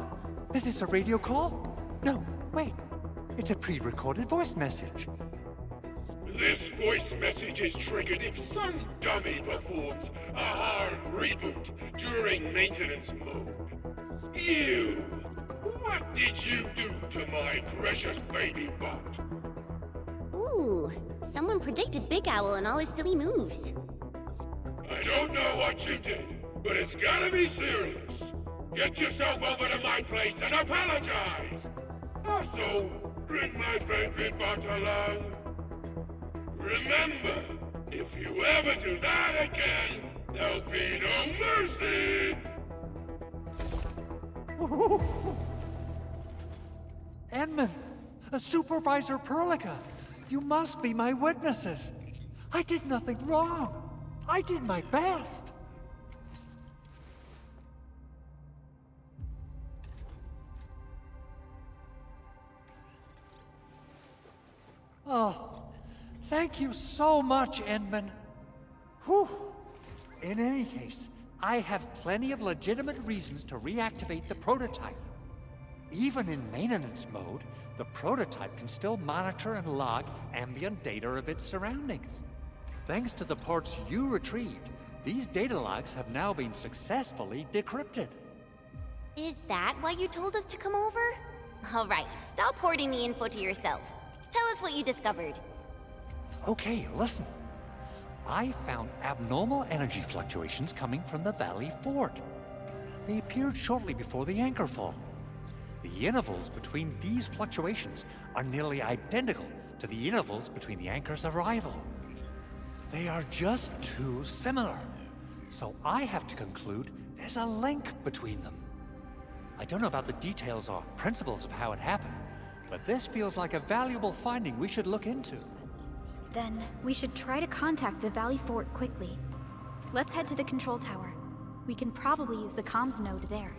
Is this a radio call? No, wait. It's a pre-recorded voice message. This voice message is triggered if some dummy performs a hard reboot during maintenance mode. You! What did you do to my precious baby bot? Ooh, someone predicted Big Owl and all his silly moves. I don't know what you did, but it's gotta be serious. Get yourself over to my place and apologize! Also, bring my baby bot along. Remember, if you ever do that again, there'll be no mercy! Edmund, Supervisor Perlica, you must be my witnesses. I did nothing wrong. I did my best. Oh, thank you so much, Edmund. Whew. In any case, I have plenty of legitimate reasons to reactivate the prototype. Even in maintenance mode, the prototype can still monitor and log ambient data of its surroundings. Thanks to the ports you retrieved, these data logs have now been successfully decrypted. Is that why you told us to come over? All right, stop hoarding the info to yourself. Tell us what you discovered. Okay, listen. I found abnormal energy fluctuations coming from the Valley Fort. They appeared shortly before the anchor fall. The intervals between these fluctuations are nearly identical to the intervals between the anchor's arrival. They are just too similar. So I have to conclude there's a link between them. I don't know about the details or principles of how it happened, but this feels like a valuable finding we should look into. Then we should try to contact the Valley Fort quickly. Let's head to the control tower. We can probably use the comms node there.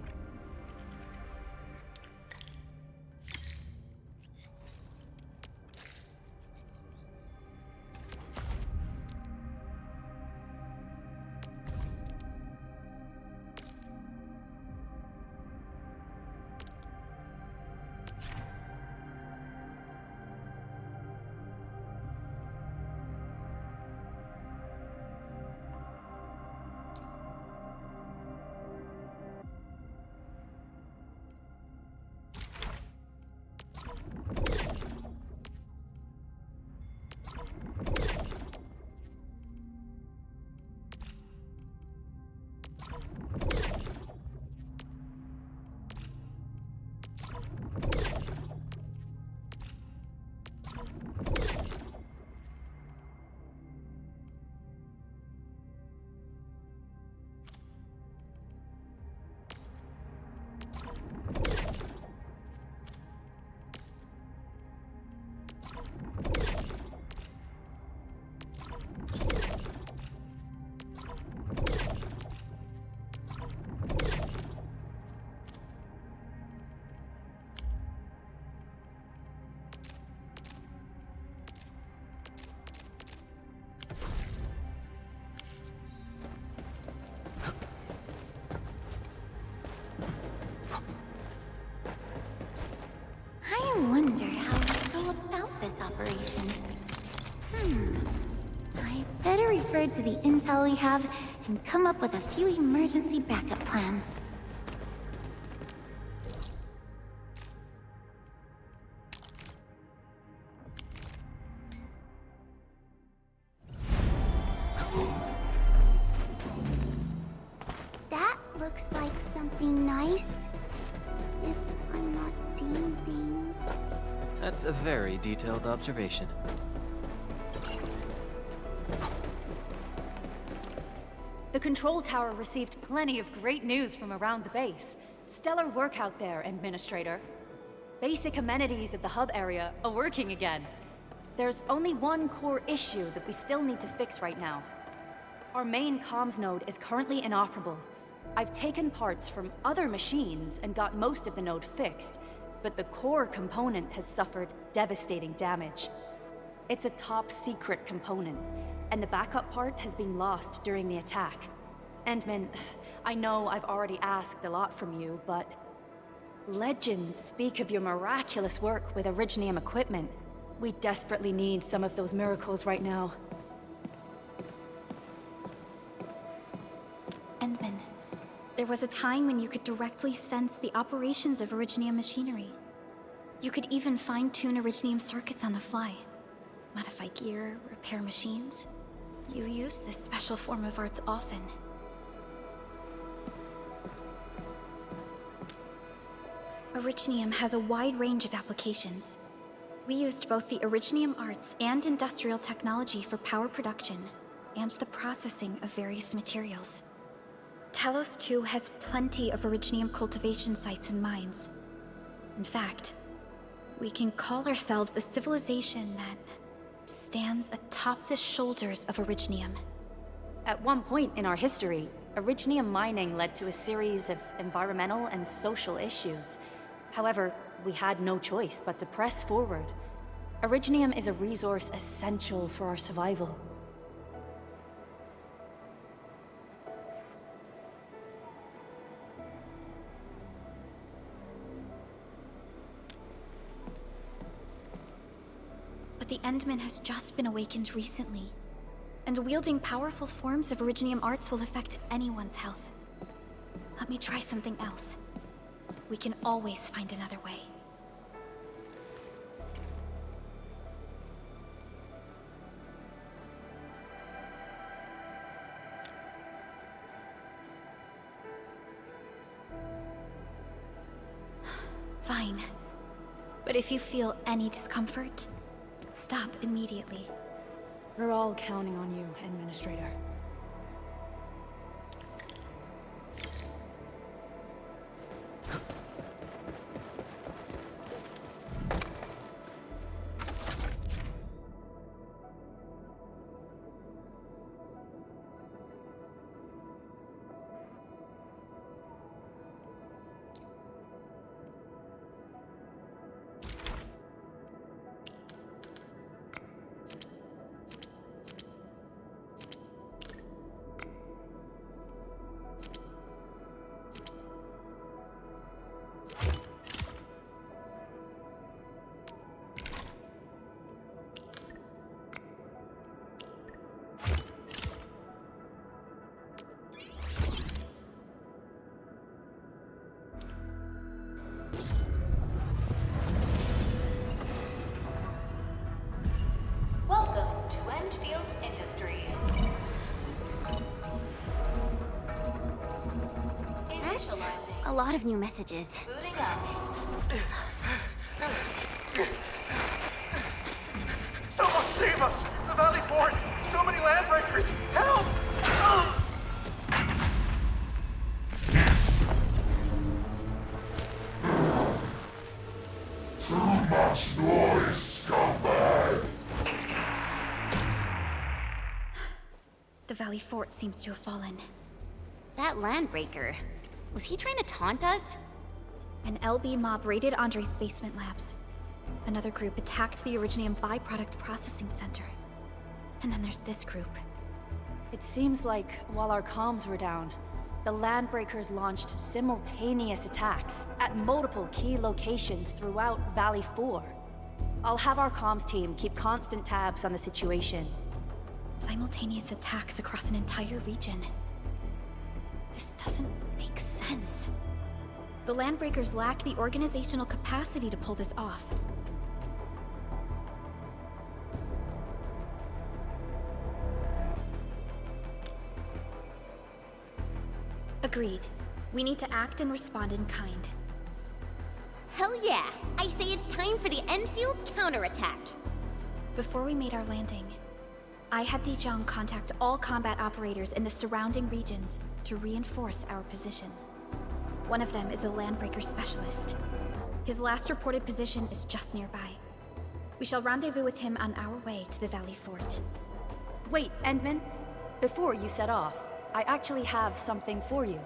I wonder how we go about this operation. I better refer to the intel we have and come up with a few emergency backup plans. That looks like something nice. If I'm not seeing things... That's a very detailed observation. The control tower received plenty of great news from around the base. Stellar work out there, Administrator. Basic amenities of the hub area are working again. There's only one core issue that we still need to fix right now. Our main comms node is currently inoperable. I've taken parts from other machines and got most of the node fixed, but the core component has suffered devastating damage. It's a top-secret component, and the backup part has been lost during the attack. Endman, I know I've already asked a lot from you, but... legends speak of your miraculous work with Originium equipment. We desperately need some of those miracles right now. Endman, there was a time when you could directly sense the operations of Originium machinery. You could even fine-tune Originium circuits on the fly. Modify gear, repair machines. You use this special form of arts often. Originium has a wide range of applications. We used both the Originium arts and industrial technology for power production, and the processing of various materials. Talos 2 has plenty of Originium cultivation sites and mines. In fact, we can call ourselves a civilization that stands atop the shoulders of Originium. At one point in our history, Originium mining led to a series of environmental and social issues. However, we had no choice but to press forward. Originium is a resource essential for our survival. But the Endman has just been awakened recently, and wielding powerful forms of Originium arts will affect anyone's health. Let me try something else. We can always find another way. Fine. But if you feel any discomfort, stop immediately. We're all counting on you, Administrator. lot of new messages. Booting up. Someone save us! The Valley Fort! So many landbreakers! Help! Too much noise, scumbag! The Valley Fort seems to have fallen. That landbreaker. Was he trying to taunt us? An LB mob raided Andre's basement labs. Another group attacked the Originium byproduct processing center. And then there's this group. It seems like while our comms were down, the Landbreakers launched simultaneous attacks at multiple key locations throughout Valley 4. I'll have our comms team keep constant tabs on the situation. Simultaneous attacks across an entire region. This doesn't make sense. The Landbreakers lack the organizational capacity to pull this off. Agreed. We need to act and respond in kind. Hell yeah! I say it's time for the Endfield counterattack. Before we made our landing, I had Dijong contact all combat operators in the surrounding regions to reinforce our position. One of them is a Landbreaker specialist. His last reported position is just nearby. We shall rendezvous with him on our way to the Valley Fort. Wait, Endman. Before you set off, I actually have something for you.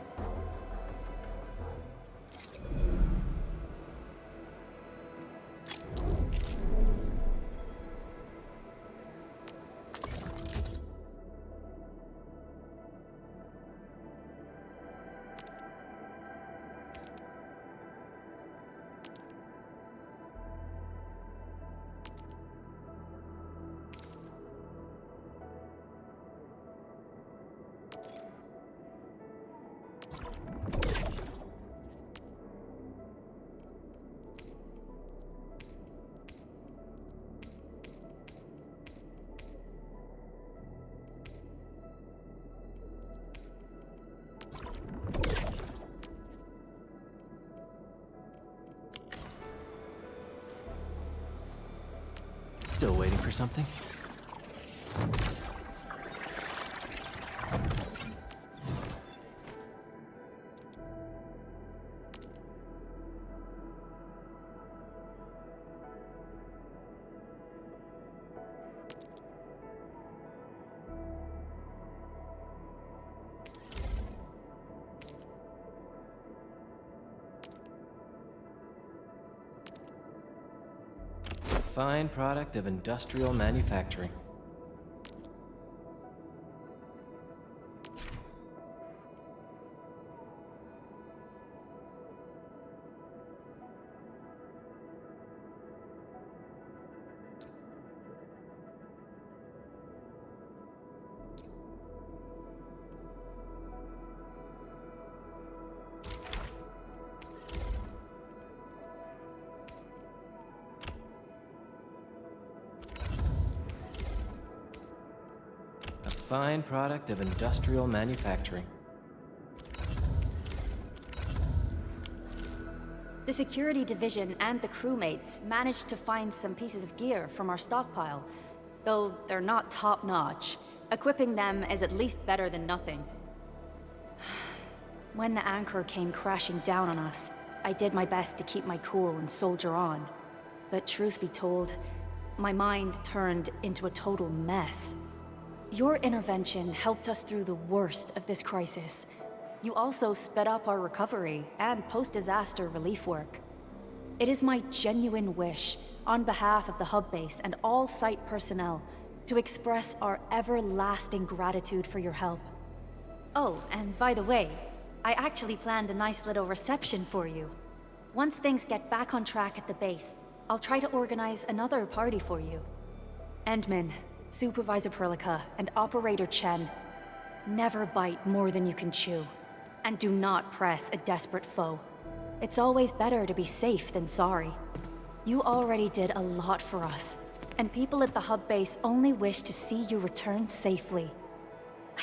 Still waiting for something? Fine product of industrial manufacturing. Fine product of industrial manufacturing. The security division and the crewmates managed to find some pieces of gear from our stockpile, though they're not top-notch. Equipping them is at least better than nothing. When the anchor came crashing down on us, I did my best to keep my cool and soldier on. But truth be told, my mind turned into a total mess. Your intervention helped us through the worst of this crisis. You also sped up our recovery and post-disaster relief work. It is my genuine wish, on behalf of the hub base and all site personnel, to express our everlasting gratitude for your help. Oh, and by the way, I actually planned a nice little reception for you. Once things get back on track at the base, I'll try to organize another party for you. Endman, Supervisor Perlica, and Operator Chen, never bite more than you can chew. And do not press a desperate foe. It's always better to be safe than sorry. You already did a lot for us, and people at the hub base only wish to see you return safely.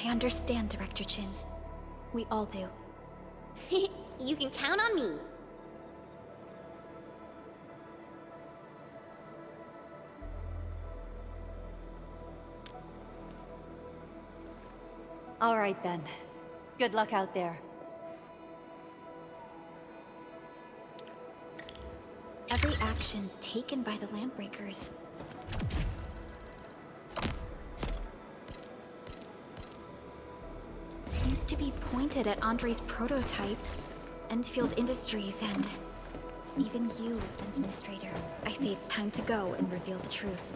I understand, Director Chin. We all do. You can count on me. All right then. Good luck out there. Every action taken by the Lampbreakers seems to be pointed at Andre's prototype, Endfield Industries, and even you, Administrator. I say it's time to go and reveal the truth.